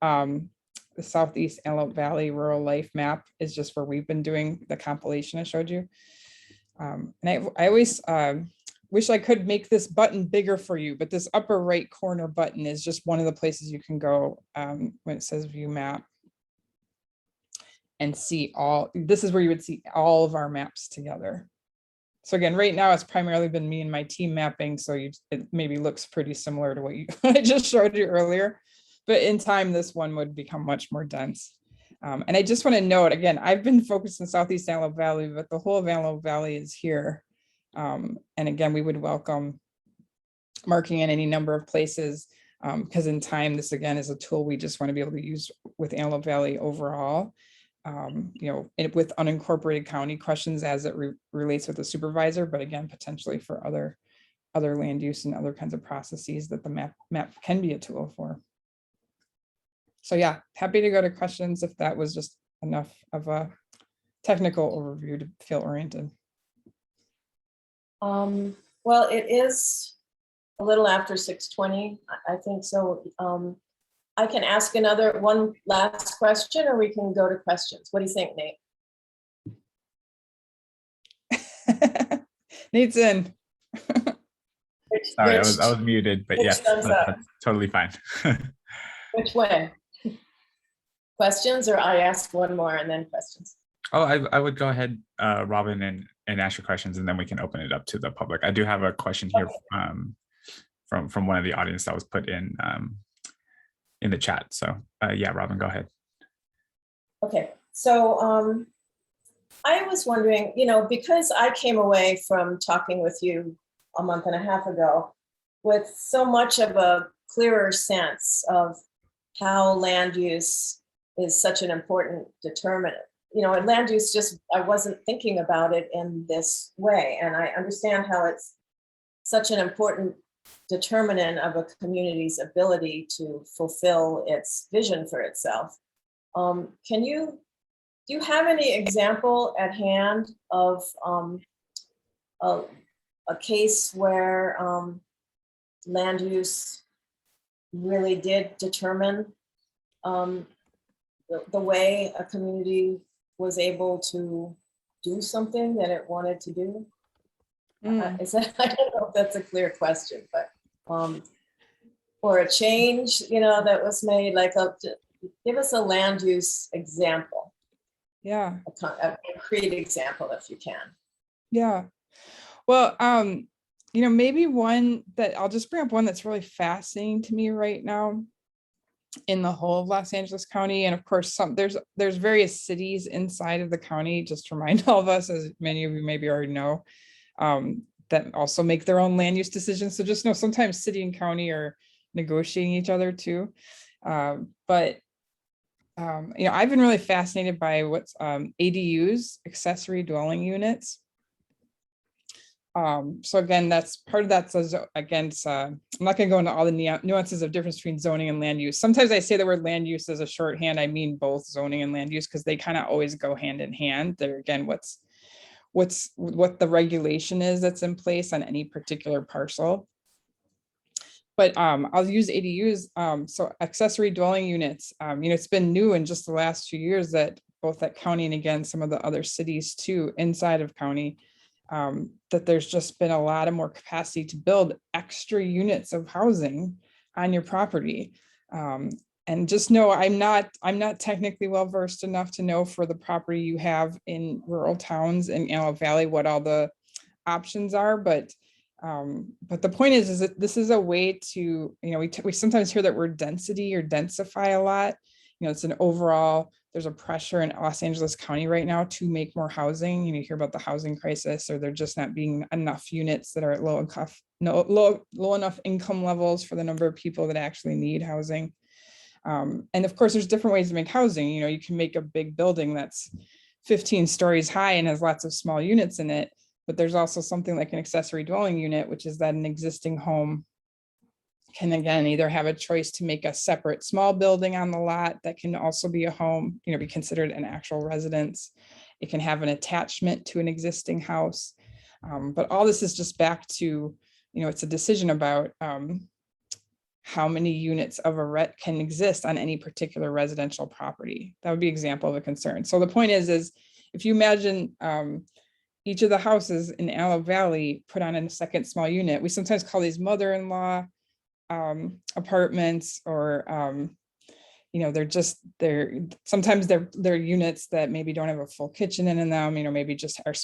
the Southeast Antelope Valley rural life map, is just where we've been doing the compilation I showed you. And I always wish I could make this button bigger for you, but this upper right corner button is just one of the places you can go when it says view map and see all. This is where you would see all of our maps together. So again, right now it's primarily been me and my team mapping, so it maybe looks pretty similar to what I just showed you earlier. But in time, this one would become much more dense. And I just want to note, again, I've been focused in Southeast Antelope Valley, but the whole of Antelope Valley is here. And again, we would welcome marking in any number of places, because in time, this again is a tool we just want to be able to use with Antelope Valley overall. With unincorporated county questions as it relates with the supervisor, but again, potentially for other land use and other kinds of processes that the map can be a tool for. So yeah, happy to go to questions if that was just enough of a technical overview to feel oriented. Well, it is a little after 6:20, I think. So I can ask one last question, or we can go to questions. What do you think, Nate? Nate's in. Sorry, I was muted, but yes, that's totally fine. Which way? Questions, or I ask one more and then questions? Oh, I would go ahead, Robin, and ask your questions, and then we can open it up to the public. I do have a question here from one of the audience that was put in the chat. So yeah, Robin, go ahead. Okay, so I was wondering, because I came away from talking with you a month and a half ago with so much of a clearer sense of how land use is such an important determinant. Land use I wasn't thinking about it in this way. And I understand how it's such an important determinant of a community's ability to fulfill its vision for itself. Do you have any example at hand of a case where land use really did determine the way a community was able to do something that it wanted to do? I don't know if that's a clear question, but or a change, that was made, give us a land use example. Yeah. A concrete example, if you can. Yeah. Well, maybe one that I'll just bring up one that's really fascinating to me right now in the whole of Los Angeles County. And of course, there's various cities inside of the county, just to remind all of us, as many of you maybe already know. that also make their own land use decisions. So just know sometimes city and county are negotiating each other too. But I've been really fascinated by what's ADUs, accessory dwelling units. So again, that's part of that. I'm not going to go into all the nuances of difference between zoning and land use. Sometimes I say the word land use as a shorthand. I mean both zoning and land use because they kind of always go hand in hand. They're again, what the regulation is that's in place on any particular parcel. But I'll use ADUs. So accessory dwelling units, it's been new in just the last few years that both at county and again, some of the other cities too, inside of county, that there's just been a lot of more capacity to build extra units of housing on your property. And just know I'm not technically well-versed enough to know for the property you have in rural towns in Antelope Valley, what all the options are, but the point is that this is a way to, we sometimes hear that word density or densify a lot. It's an overall, there's a pressure in Los Angeles County right now to make more housing. You hear about the housing crisis, or there just not being enough units that are at low enough income levels for the number of people that actually need housing. And of course, there's different ways to make housing. You can make a big building that's 15 stories high and has lots of small units in it. But there's also something like an accessory dwelling unit, which is that an existing home can again either have a choice to make a separate small building on the lot that can also be a home, be considered an actual residence. It can have an attachment to an existing house. But all this is just back to, it's a decision about how many units of a can exist on any particular residential property. That would be an example of a concern. So the point is if you imagine each of the houses in Antelope Valley put on a second small unit, we sometimes call these mother-in-law apartments, or sometimes they're units that maybe don't have a full kitchen in them, maybe just are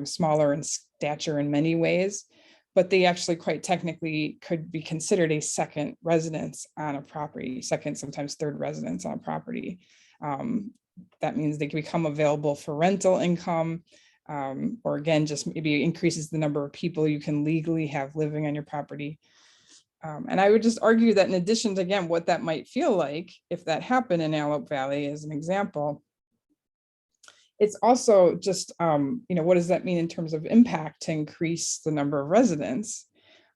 smaller in stature in many ways, but they actually quite technically could be considered a second residence on a property, second, sometimes third residence on a property. That means they can become available for rental income, or again, just maybe increases the number of people you can legally have living on your property. And I would just argue that in addition to, again, what that might feel like if that happened in Antelope Valley as an example, it's also just, what does that mean in terms of impact to increase the number of residents?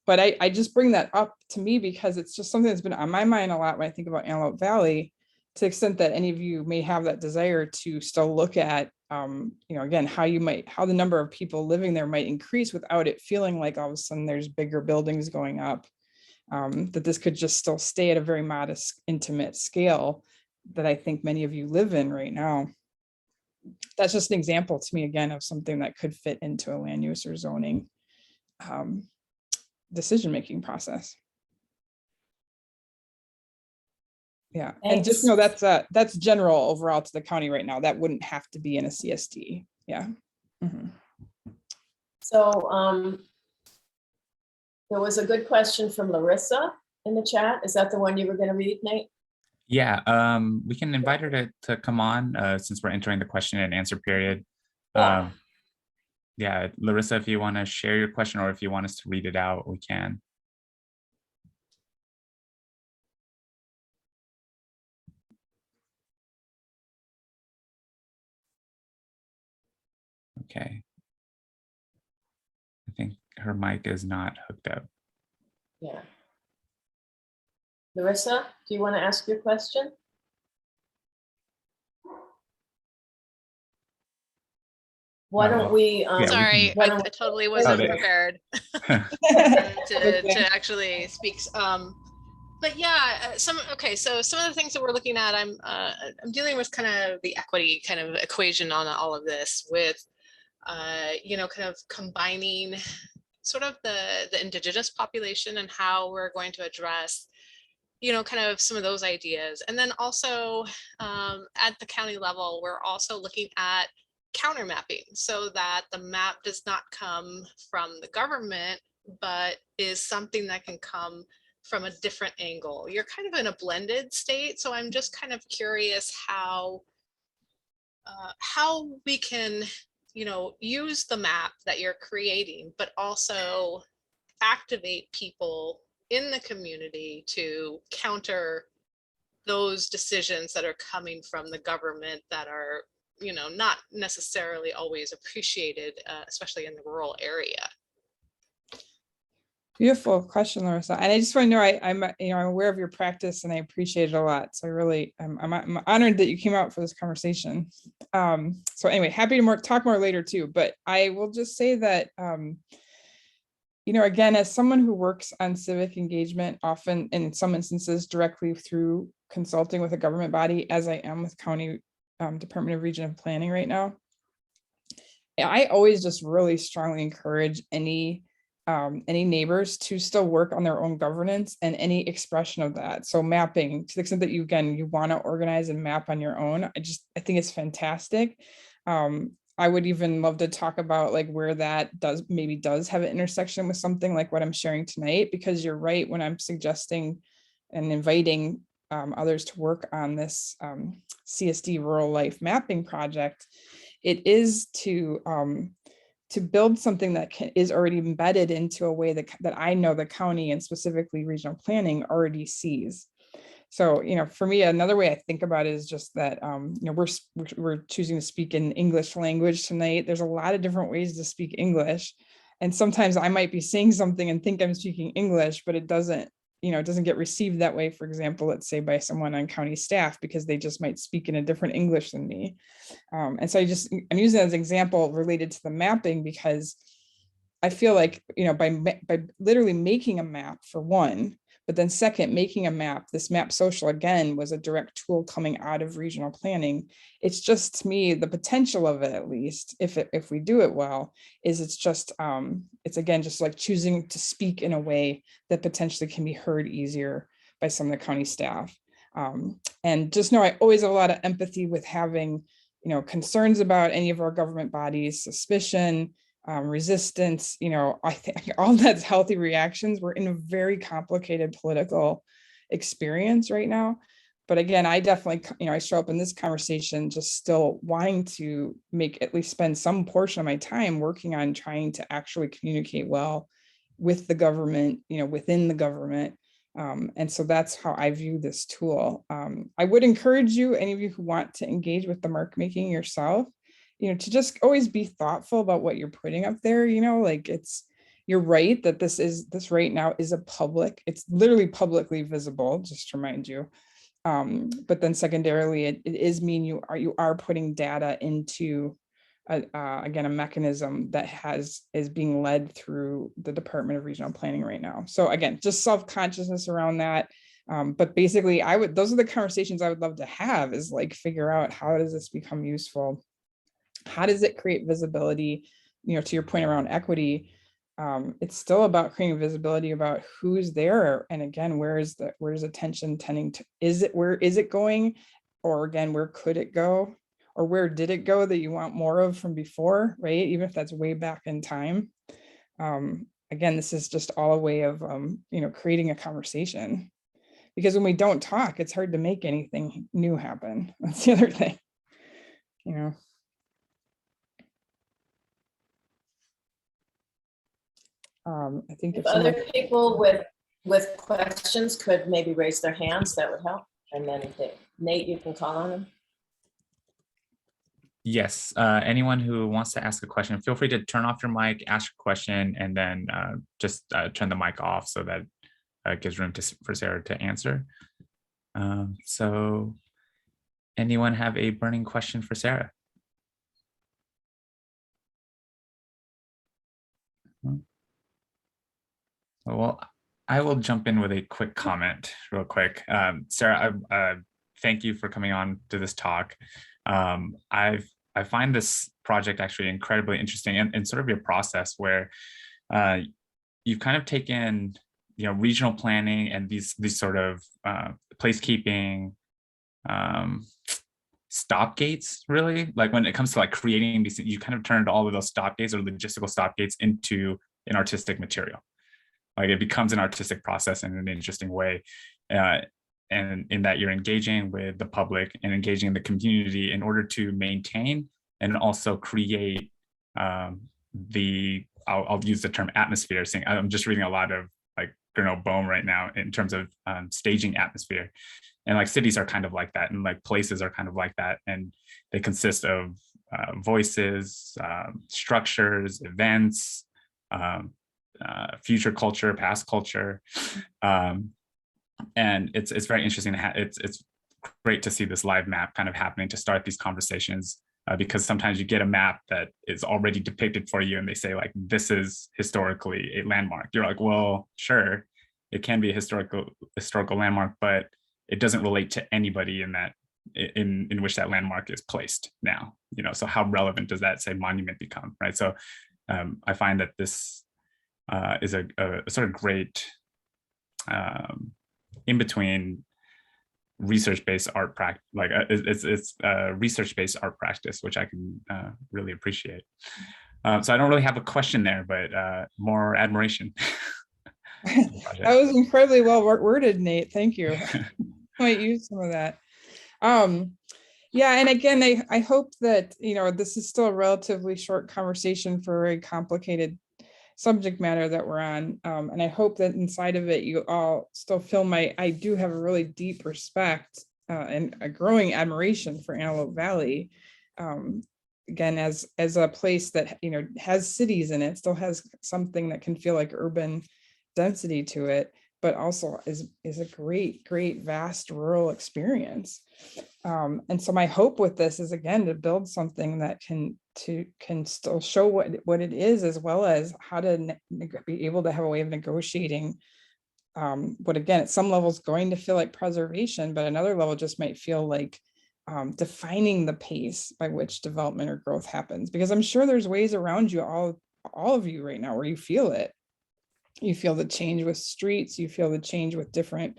But I just bring that up to me because it's just something that's been on my mind a lot when I think about Antelope Valley, to the extent that any of you may have that desire to still look at, again, how the number of people living there might increase without it feeling like all of a sudden there's bigger buildings going up. That this could just still stay at a very modest, intimate scale that I think many of you live in right now. That's just an example to me, again, of something that could fit into a land use or zoning decision-making process. Yeah, Thanks. And just know that's general overall to the county right now. That wouldn't have to be in a CSD. Yeah. Mm-hmm. So there was a good question from Larissa in the chat. Is that the one you were going to read, Nate? Yeah, we can invite her to come on since we're entering the question and answer period. Yeah, Larissa, if you want to share your question or if you want us to read it out, we can. Okay. I think her mic is not hooked up. Yeah. Larissa, do you want to ask your question? Why don't we? Sorry, I totally wasn't prepared to actually speak. But yeah, so some of the things that we're looking at, I'm dealing with kind of the equity kind of equation on all of this with, kind of combining sort of the indigenous population and how we're going to address, kind of some of those ideas. And then also at the county level, we're also looking at counter mapping so that the map does not come from the government, but is something that can come from a different angle. You're kind of in a blended state. So I'm just kind of curious how we can use the map that you're creating, but also activate people in the community to counter those decisions that are coming from the government that are, not necessarily always appreciated, especially in the rural area. Beautiful question, Larissa. And I just want to know, I'm aware of your practice and I appreciate it a lot. So I'm honored that you came out for this conversation. So anyway, happy to talk more later too, but I will just say that, again, as someone who works on civic engagement, often in some instances directly through consulting with a government body, as I am with County Department of Region and Planning right now, I always just really strongly encourage any neighbors to still work on their own governance and any expression of that. So mapping, to the extent that you want to organize and map on your own, I think it's fantastic. I would even love to talk about like where that does have an intersection with something like what I'm sharing tonight, because you're right when I'm suggesting and inviting others to work on this CSD rural life mapping project. It is to build something that is already embedded into a way that I know the county and specifically regional planning already sees. So, for me, another way I think about it is just that, we're choosing to speak in English language tonight. There's a lot of different ways to speak English. And sometimes I might be saying something and think I'm speaking English, but it doesn't get received that way, for example, let's say by someone on county staff, because they just might speak in a different English than me. And so I'm using that as an example related to the mapping, because I feel like, by literally making a map for one, but then second, making a map, this map social again was a direct tool coming out of regional planning. It's just, to me, the potential of it, at least if we do it well, is it's again, just like choosing to speak in a way that potentially can be heard easier by some of the county staff. And just know I always have a lot of empathy with having, concerns about any of our government bodies, suspicion, resistance, I think all that's healthy reactions. We're in a very complicated political experience right now. But again, I definitely, I show up in this conversation just still wanting to at least spend some portion of my time working on trying to actually communicate well with the government, within the government. And so that's how I view this tool. I would encourage you, any of you who want to engage with the mark making yourself, to just always be thoughtful about what you're putting up there. You're right that this right now is it's literally publicly visible, just to remind you. But then secondarily, it is you are putting data into again, a mechanism that is being led through the Department of Regional Planning right now. So again, just self-consciousness around that. But basically those are the conversations I would love to have, is like figure out, how does this become useful? How does it create visibility? To your point around equity, it's still about creating visibility about who's there. And again, where's attention tending to, where is it going? Or again, where could it go? Or where did it go that you want more of from before, right? Even if that's way back in time. Again, this is just all a way of, creating a conversation. Because when we don't talk, it's hard to make anything new happen. That's the other thing, I think If other people with questions could maybe raise their hands, that would help. And then Nate, you can call on them. Yes, anyone who wants to ask a question, feel free to turn off your mic, ask a question, and then just turn the mic off so that gives room for Sarah to answer. So anyone have a burning question for Sarah? Well, I will jump in with a quick comment real quick. Sarah, thank you for coming on to this talk. I find this project actually incredibly interesting, and sort of your process where you've kind of taken, regional planning and these sort of placekeeping stop gates, really, like when it comes to like creating these, you kind of turned all of those stop gates or logistical stop gates into an artistic material. Like it becomes an artistic process in an interesting way. And in that you're engaging with the public and engaging in the community in order to maintain and also create I'll use the term atmosphere. Saying I'm just reading a lot of like Gernot Bohm right now in terms of staging atmosphere, and like cities are kind of like that, and like places are kind of like that, and they consist of voices, structures, events, future culture, past culture, and it's very interesting. It's great to see this live map kind of happening to start these conversations. Because sometimes you get a map that is already depicted for you and they say like, this is historically a landmark. You're like, well, sure, it can be a historical landmark, but it doesn't relate to anybody in that in which that landmark is placed now, so how relevant does that, say, monument become, right? So I find that this is a sort of great in between research-based art practice, like it's research-based art practice, which I can really appreciate. So I don't really have a question there, but more admiration. That was incredibly well worded, Nate. Thank you. I might use some of that. Yeah, and again, I hope that this is still a relatively short conversation for a very complicated subject matter that we're on, and I hope that inside of it you all still feel I do have a really deep respect and a growing admiration for Antelope Valley, again, as a place that has cities in it, still has something that can feel like urban density to it, but also is a great vast rural experience. And so my hope with this is, again, to build something that can still show what it is, as well as how to be able to have a way of negotiating what, again, at some levels going to feel like preservation, but another level just might feel like defining the pace by which development or growth happens. Because I'm sure there's ways around you, all of you right now, where you feel it. You feel the change with streets, you feel the change with different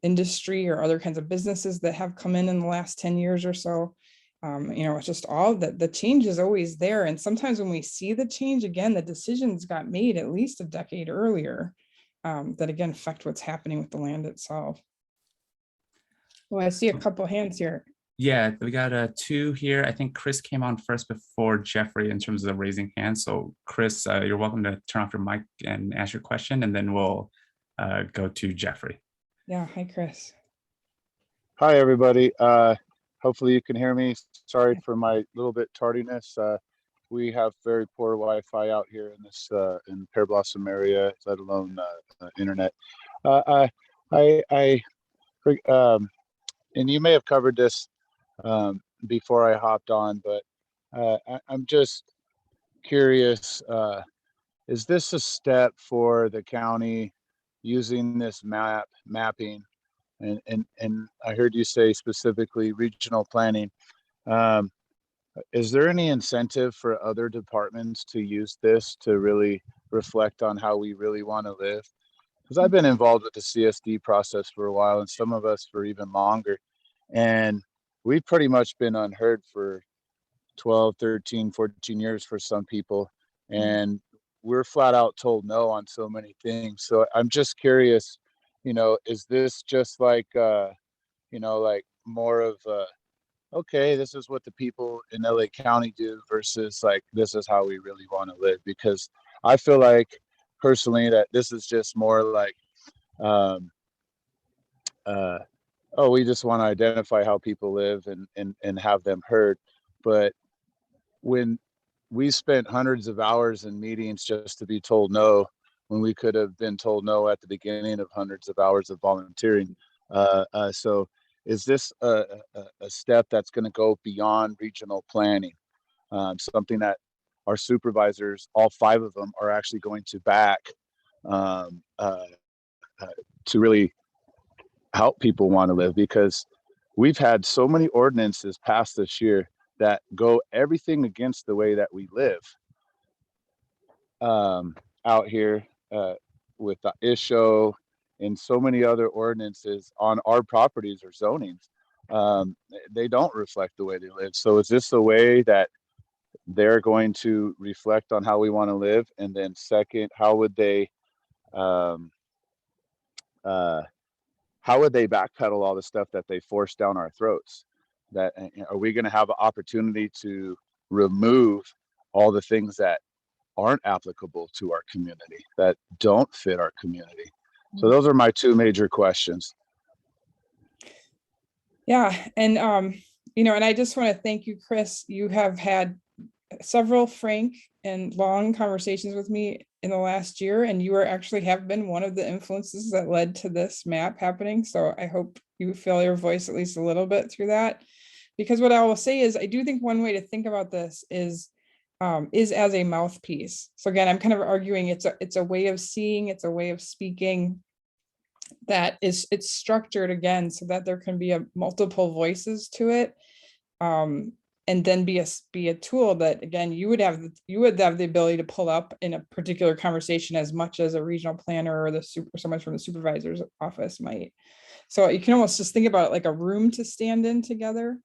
industry or other kinds of businesses that have come in the last 10 years or so. It's just all that the change is always there. And sometimes when we see the change, again, the decisions got made at least a decade earlier that, again, affect what's happening with the land itself. Well, I see a couple hands here. Yeah, we got two here. I think Chris came on first before Jeffrey in terms of the raising hands. So Chris, you're welcome to turn off your mic and ask your question, and then we'll go to Jeffrey. Yeah, hi, Chris. Hi, everybody. Hopefully you can hear me. Sorry for my little bit tardiness. We have very poor Wi-Fi out here in this in Pearblossom area, let alone internet. And you may have covered this before I hopped on, but I'm just curious, is this a step for the county using this mapping? And I heard you say specifically regional planning. Is there any incentive for other departments to use this to really reflect on how we really want to live? Because I've been involved with the CSD process for a while, and some of us for even longer. And we've pretty much been unheard for 12, 13, 14 years for some people. And we're flat out told no on so many things. So I'm just curious, is this just like, like more of okay, this is what the people in LA County do versus like, this is how we really want to live? Because I feel like personally that this is just more like, we just want to identify how people live and have them heard. But when we spent hundreds of hours in meetings just to be told no, when we could have been told no at the beginning of hundreds of hours of volunteering. So is this a step that's going to go beyond regional planning? Something that our supervisors, all 5 of them, are actually going to back to really help people want to live, because we've had so many ordinances passed this year that go everything against the way that we live out here with the ISHO and so many other ordinances on our properties or zonings. They don't reflect the way they live. So is this a way that they're going to reflect on how we want to live? And then second, how would they backpedal all the stuff that they force down our throats? That are we going to have an opportunity to remove all the things that aren't applicable to our community, that don't fit our community. So those are my two major questions. Yeah, and and I just want to thank you, Chris. You have had several frank and long conversations with me in the last year, and you have been one of the influences that led to this map happening. So I hope you feel your voice at least a little bit through that. Because what I will say is, I do think one way to think about this is as a mouthpiece. So again, I'm kind of arguing it's a way of seeing, it's a way of speaking that it's structured again so that there can be multiple voices to it, and then be a tool that again you would have the ability to pull up in a particular conversation as much as a regional planner or someone from the supervisor's office might. So you can almost just think about it like a room to stand in together.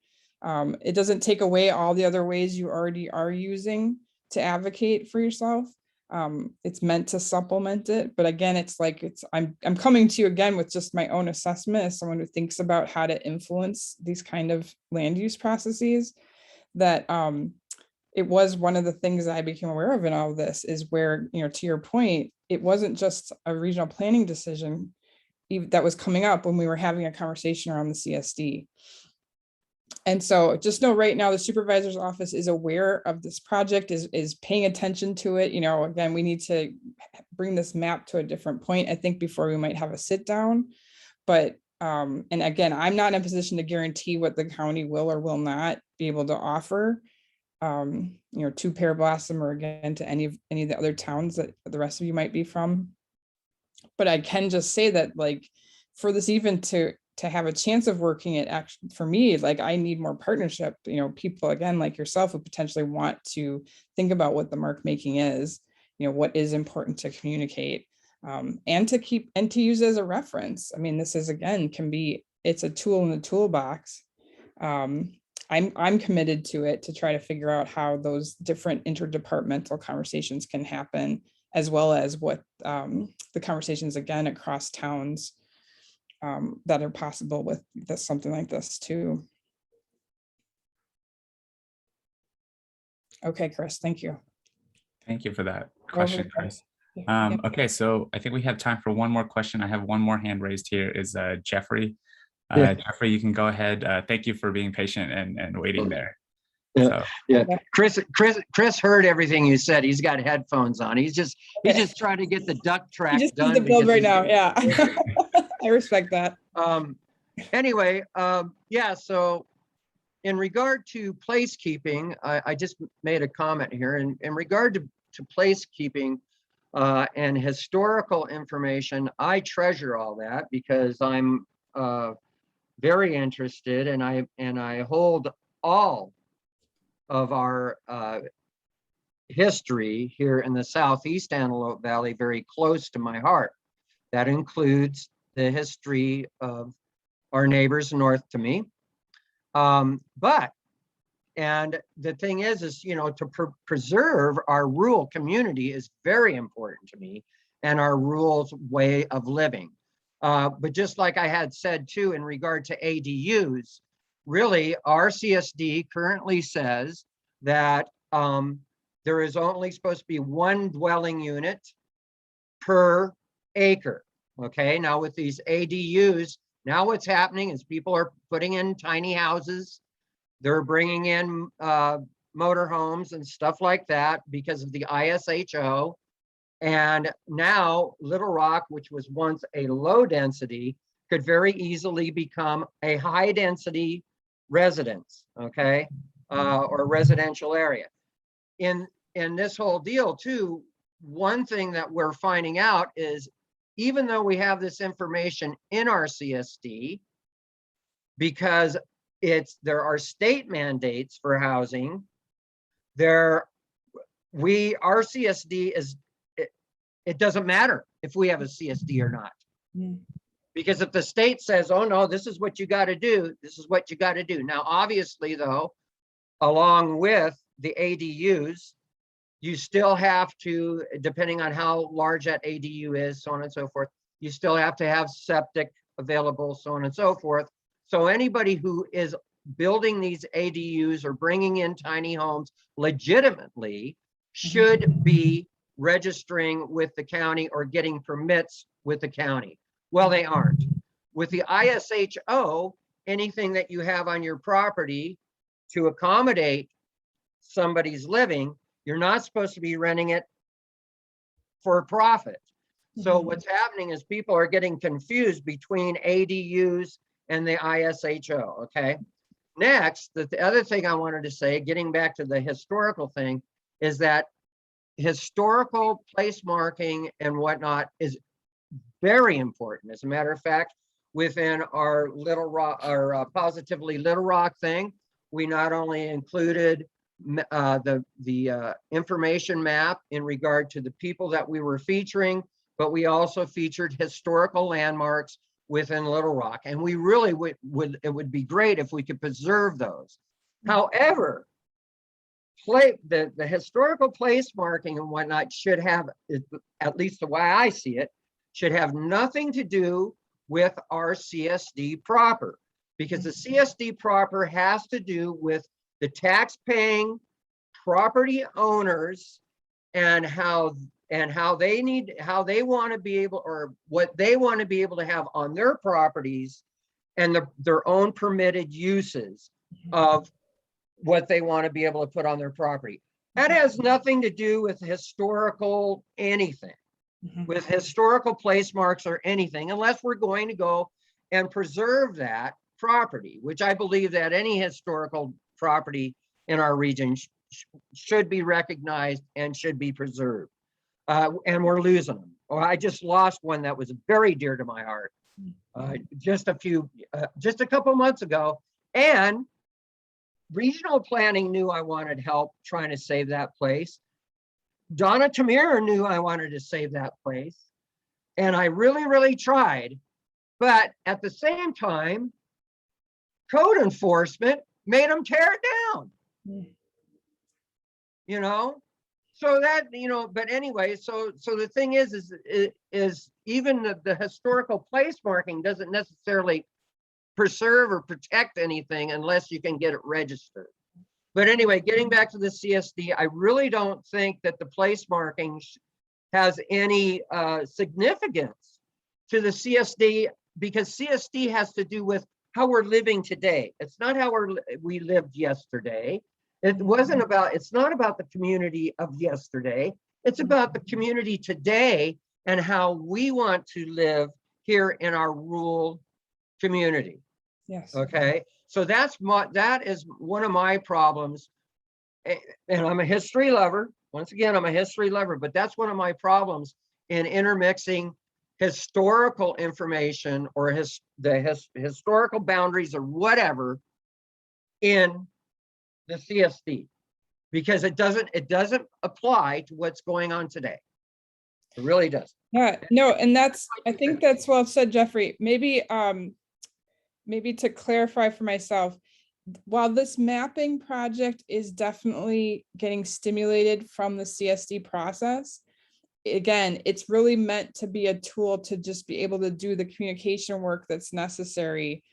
It doesn't take away all the other ways you already are using to advocate for yourself. It's meant to supplement it, but again, I'm coming to you again with just my own assessment as someone who thinks about how to influence these kind of land use processes, that it was one of the things that I became aware of in all of this is where, to your point, it wasn't just a regional planning decision that was coming up when we were having a conversation around the CSD. And so just know right now the supervisor's office is aware of this project, is paying attention to it. Again, we need to bring this map to a different point, I think, before we might have a sit down. But and again, I'm not in a position to guarantee what the county will or will not be able to offer, to Pearblossom or again to any of the other towns that the rest of you might be from. But I can just say that, like, for this even to have a chance of working it, actually, for me, like, I need more partnership, people again like yourself who potentially want to think about what the mark making is, what is important to communicate, and to use as a reference. I mean, this is again it's a tool in the toolbox. I'm committed to it to try to figure out how those different interdepartmental conversations can happen, as well as what the conversations again across towns that are possible with something like this too. Okay, Chris, thank you. Thank you for that question, Chris. Yeah. Okay, so I think we have time for one more question. I have one more hand raised here, is Jeffrey. Yeah. Jeffrey, you can go ahead. Thank you for being patient and waiting there. Yeah, yeah. Chris heard everything you said. He's got headphones on. He's just trying to get the duck track done. The build right now. Yeah, I respect that. Anyway, yeah. So, in regard to placekeeping, I just made a comment here. In regard to placekeeping and historical information, I treasure all that because I'm very interested, and I hold all of our history here in the Southeast Antelope Valley very close to my heart. That includes the history of our neighbors north to me. But the thing is to preserve our rural community is very important to me, and our rural way of living. But just like I had said too, in regard to ADUs, really, our CSD currently says that there is only supposed to be one dwelling unit per acre. Okay, now with these ADUs, now what's happening is people are putting in tiny houses. They're bringing in motorhomes and stuff like that because of the ISHO. And now Littlerock, which was once a low density, could very easily become a high density residence, okay, or residential area. In this whole deal too, one thing that we're finding out is, even though we have this information in our CSD, because there are state mandates for housing, our CSD is, it doesn't matter if we have a CSD or not. Mm. Because if the state says, oh no, this is what you got to do, this is what you got to do. Now, obviously though, along with the ADUs, you still have to, depending on how large that ADU is, so on and so forth, you still have to have septic available, so on and so forth. So anybody who is building these ADUs or bringing in tiny homes legitimately should be registering with the county or getting permits with the county. Well, they aren't. With the ISHO, anything that you have on your property to accommodate somebody's living, you're not supposed to be renting it for profit. So what's happening is people are getting confused between ADUs and the ISHO, okay? Next, the other thing I wanted to say, getting back to the historical thing, is that historical place marking and whatnot is very important. As a matter of fact, within our Littlerock, our Positively Littlerock thing, we not only included the information map in regard to the people that we were featuring, but we also featured historical landmarks within Littlerock. And we really it would be great if we could preserve those. However, the historical place marking and whatnot should have, at least the way I see it, should have nothing to do with our CSD proper, because the CSD proper has to do with the tax-paying property owners and how they want to be able, or what they want to be able to have on their properties, and their own permitted uses of what they want to be able to put on their property. That has nothing to do with historical anything, with historical place marks or anything, unless we're going to go and preserve that property, which I believe that any historical property in our region should be recognized and should be preserved. And we're losing them. Or I just lost one that was very dear to my heart just a couple months ago. And regional planning knew I wanted help trying to save that place. Donna Tamir knew I wanted to save that place. And I really, really tried. But at the same time, code enforcement made them tear it down. You know? So that, you know, but anyway, so the thing is even the historical place marking doesn't necessarily preserve or protect anything unless you can get it registered. But anyway, getting back to the CSD, I really don't think that the place marking has any significance to the CSD, because CSD has to do with how we're living today. It's not how we lived yesterday. It's not about the community of yesterday. It's about the community today and how we want to live here in our rural community. Yes. Okay. So that is one of my problems. And I'm a history lover. Once again, I'm a history lover, but that's one of my problems in intermixing historical information or historical boundaries or whatever in the CSD, because it doesn't apply to what's going on today. It really doesn't. Yeah, no, and I think that's well said, Jeffrey. Maybe to clarify for myself, while this mapping project is definitely getting stimulated from the CSD process, again, it's really meant to be a tool to just be able to do the communication work that's necessary.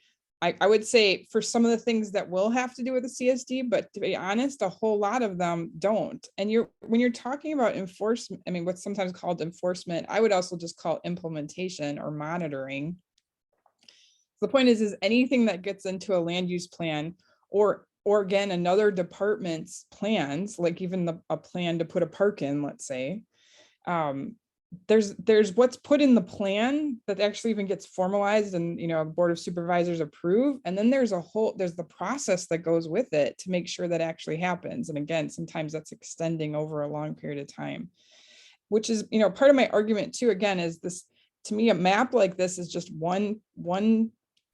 I would say for some of the things that will have to do with the CSD, but to be honest, a whole lot of them don't. And when you're talking about enforcement, I mean, what's sometimes called enforcement, I would also just call implementation or monitoring. The point is anything that gets into a land use plan or again, another department's plans, like even a plan to put a park in, let's say, there's what's put in the plan that actually even gets formalized and, you know, a board of supervisors approve. And then there's the process that goes with it to make sure that actually happens. And again, sometimes that's extending over a long period of time, which is, you know, part of my argument too, again, is this, to me, a map like this is just one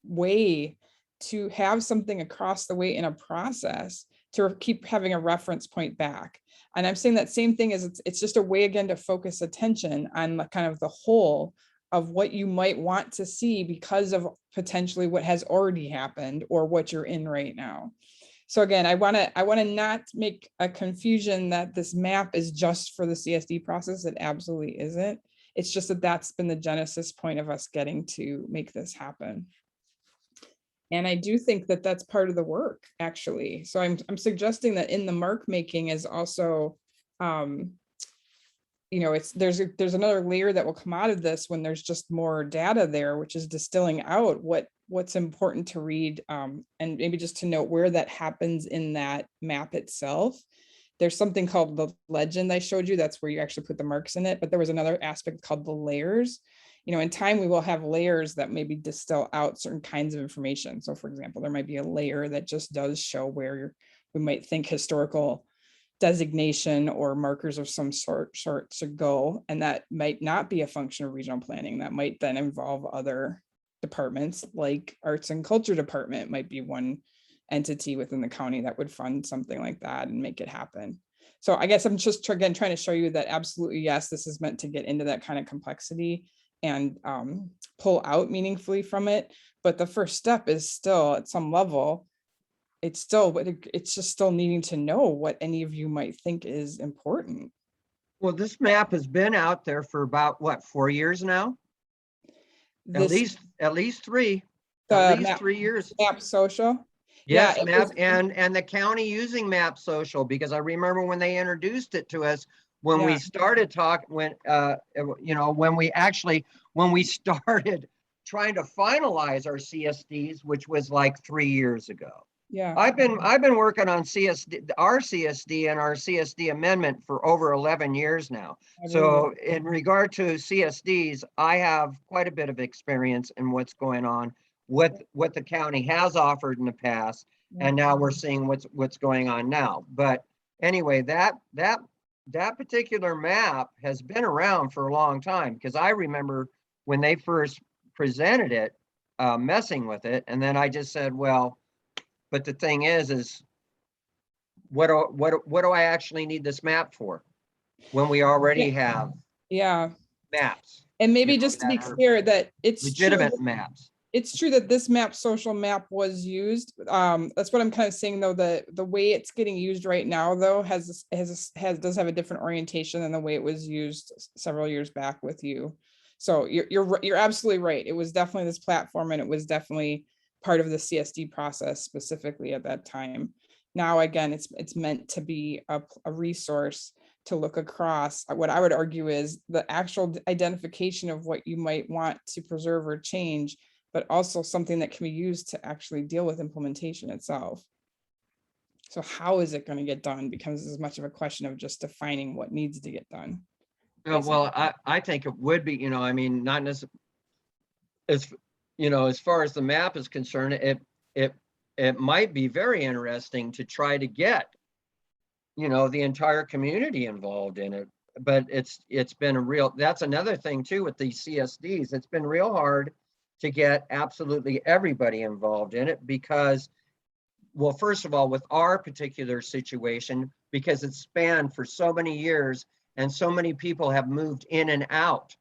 way to have something across the way in a process to keep having a reference point back. And I'm saying that same thing is it's just a way, again, to focus attention on the kind of the whole of what you might want to see because of potentially what has already happened or what you're in right now. So again, I want to not make a confusion that this map is just for the CSD process. It absolutely isn't. It's just that that's been the genesis point of us getting to make this happen. And I do think that that's part of the work, actually. So I'm suggesting that in the mark making is also You know, there's another layer that will come out of this when there's just more data there, which is distilling out what's important to read, and maybe just to note where that happens in that map itself. There's something called the legend I showed you. That's where you actually put the marks in it. But there was another aspect called the layers. You know, in time, we will have layers that maybe distill out certain kinds of information. So for example, there might be a layer that just does show where we might think historical designation or markers of some sort should go. And that might not be a function of regional planning. That might then involve other departments, like arts and culture department might be one entity within the county that would fund something like that and make it happen. So I guess I'm just again trying to show you that absolutely, yes, this is meant to get into that kind of complexity and pull out meaningfully from it. But the first step is still at some level, it's just still needing to know what any of you might think is important. Well, this map has been out there for about what, 4 years now? At least three. At least 3 years. Map social. Yes, yeah, map and the county using Map Social, because I remember when they introduced it to us, when we started talking, when we started trying to finalize our CSDs, which was like 3 years ago. Yeah, I've been working on our CSD and our CSD amendment for over 11 years now. So in regard to CSDs, I have quite a bit of experience in what's going on, what the county has offered in the past, and now we're seeing what's going on now. But anyway, that particular map has been around for a long time, because I remember when they first presented it, messing with it, and then I just said, well, but the thing is what do I actually need this map for when we already have maps? And maybe just to be clear that it's legitimate maps. It's true that this map social map was used. That's what I'm kind of saying, though, the way it's getting used right now, though, does have a different orientation than the way it was used several years back with you. So you're absolutely right. It was definitely this platform, and it was definitely part of the CSD process specifically at that time. Now, again, it's meant to be a resource to look across. What I would argue is the actual identification of what you might want to preserve or change, but also something that can be used to actually deal with implementation itself. So how is it going to get done becomes as much of a question of just defining what needs to get done. Well, I think it would be, I mean, not necessarily, as far as the map is concerned, it might be very interesting to try to get, the entire community involved in it. But it's been that's another thing too with these CSDs. It's been real hard to get absolutely everybody involved in it because, well, first of all, with our particular situation, because it's spanned for so many years and so many people have moved in and out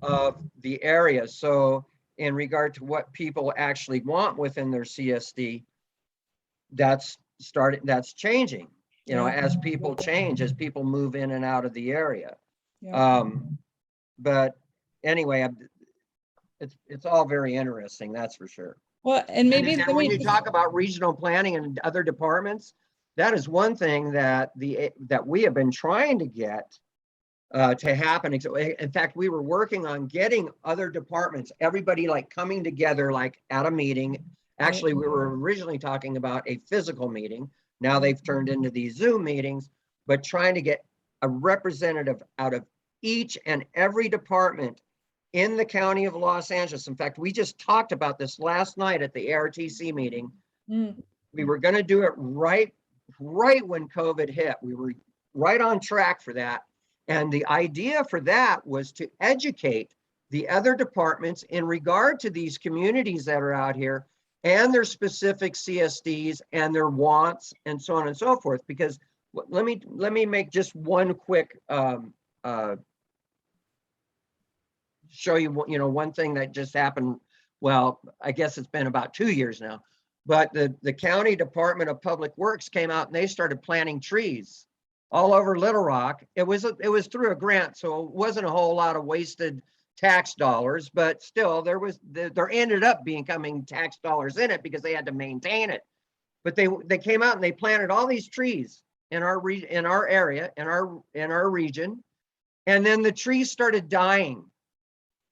of the area. So in regard to what people actually want within their CSD, that's changing, as people change, as people move in and out of the area. But anyway, it's all very interesting, that's for sure. Well, and maybe and when you talk about regional planning and other departments, that is one thing that we have been trying to get to happen. In fact, we were working on getting other departments, everybody like coming together like at a meeting. Actually, we were originally talking about a physical meeting. Now they've turned into these Zoom meetings, but trying to get a representative out of each and every department in the county of Los Angeles. In fact, we just talked about this last night at the ARTC meeting. We were going to do it right when COVID hit. We were right on track for that. And the idea for that was to educate the other departments in regard to these communities that are out here and their specific CSDs and their wants and so on and so forth. Because let me make just one quick show you, one thing that just happened. Well, I guess it's been about 2 years now, but the County Department of Public Works came out and they started planting trees all over Littlerock. It was through a grant, so it wasn't a whole lot of wasted tax dollars, but still there ended up becoming tax dollars in it because they had to maintain it. But they came out and they planted all these trees in our area, in our region, and then the trees started dying.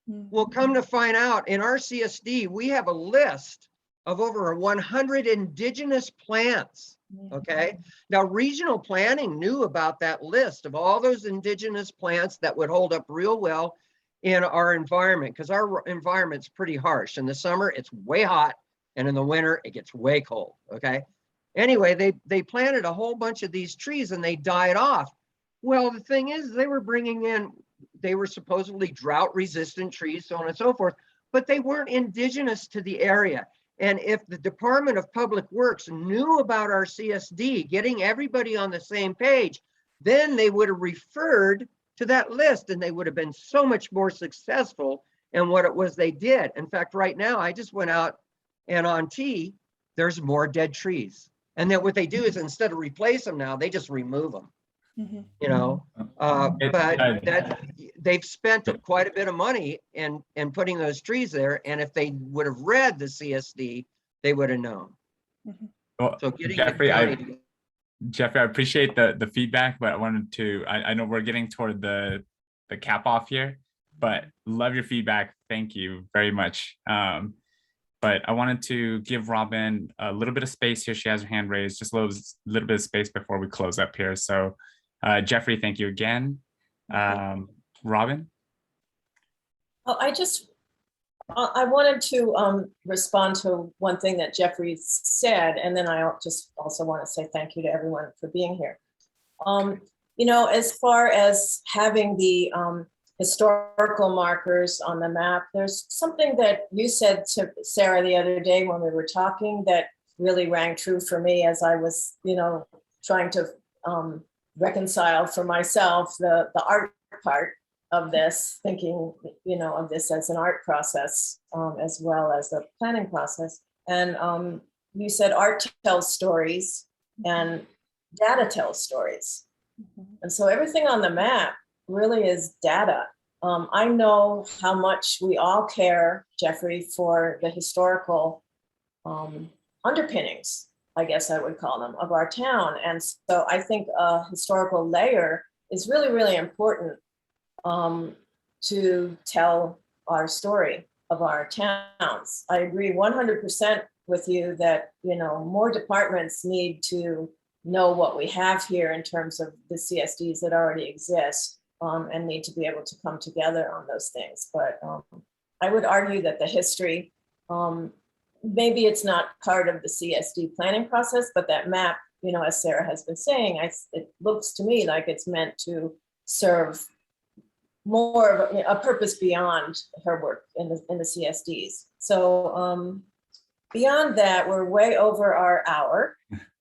Well, come to find out, in our CSD, we have a list of over 100 indigenous plants. Okay. Now, regional planning knew about that list of all those indigenous plants that would hold up real well in our environment, because our environment's pretty harsh. In the summer, it's way hot, and in the winter, it gets way cold. Okay. Anyway, they planted a whole bunch of these trees and they died off. Well, the thing is, they were supposedly drought resistant trees, so on and so forth, but they weren't indigenous to the area. And if the Department of Public Works knew about our CSD, getting everybody on the same page, then they would have referred to that list and they would have been so much more successful in what it was they did. In fact, right now, I just went out and on T, there's more dead trees. And then what they do is instead of replace them now, they just remove them. You know, but that they've spent quite a bit of money in putting those trees there. And if they would have read the CSD, they would have known. Well, So getting Jeffrey, I appreciate the feedback, but I wanted to, I know we're getting toward the cap off here, but love your feedback. Thank you very much. But I wanted to give Robin a little bit of space here. She has her hand raised, just a little bit of space before we close up here. So Jeffrey, thank you again. Robin? Well, I wanted to respond to one thing that Jeffrey said, and then I just also want to say thank you to everyone for being here. You know, as far as having the historical markers on the map, there's something that you said to Sarah the other day when we were talking that really rang true for me as I was, you know, trying to reconcile for myself the art part of this, thinking, you know, of this as an art process as well as a planning process. And you said art tells stories and data tells stories. And so everything on the map really is data. I know how much we all care, Jeffrey, for the historical underpinnings, I guess I would call them, of our town. And so I think a historical layer is really, really important to tell our story of our towns. I agree 100% with you that, you know, more departments need to know what we have here in terms of the CSDs that already exist and need to be able to come together on those things. But I would argue that the history, maybe it's not part of the CSD planning process, but that map, you know, as Sarah has been saying, it looks to me like it's meant to serve more of a purpose beyond her work in the CSDs. So beyond that, we're way over our hour.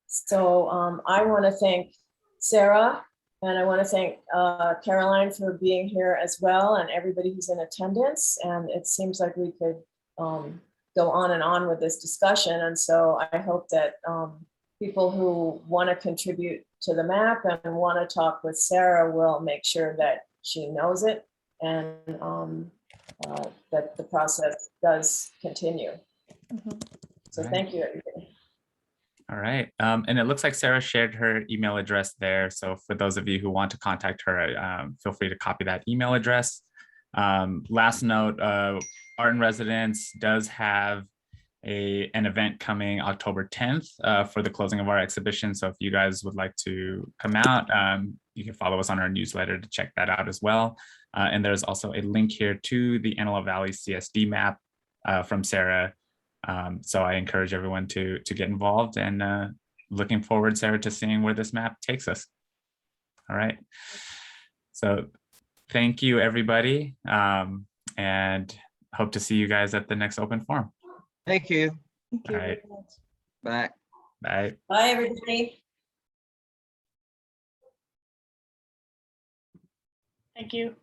So I want to thank Sarah, and I want to thank Caroline for being here as well, and everybody who's in attendance. And it seems like we could go on and on with this discussion. And so I hope that people who want to contribute to the map and want to talk with Sarah will make sure that she knows it and that the process does continue. So thank you, everybody. All right. And it looks like Sarah shared her email address there. So for those of you who want to contact her, feel free to copy that email address. Last note, Art in Residence does have an event coming October 10th for the closing of our exhibition. So if you guys would like to come out, you can follow us on our newsletter to check that out as well. And there's also a link here to the Antelope Valley CSD map from Sarah. So I encourage everyone to get involved, and looking forward, Sarah, to seeing where this map takes us. All right. So thank you, everybody, and hope to see you guys at the next open forum. Thank you. Thank you. All right. Bye. Bye. Bye, everybody. Thank you.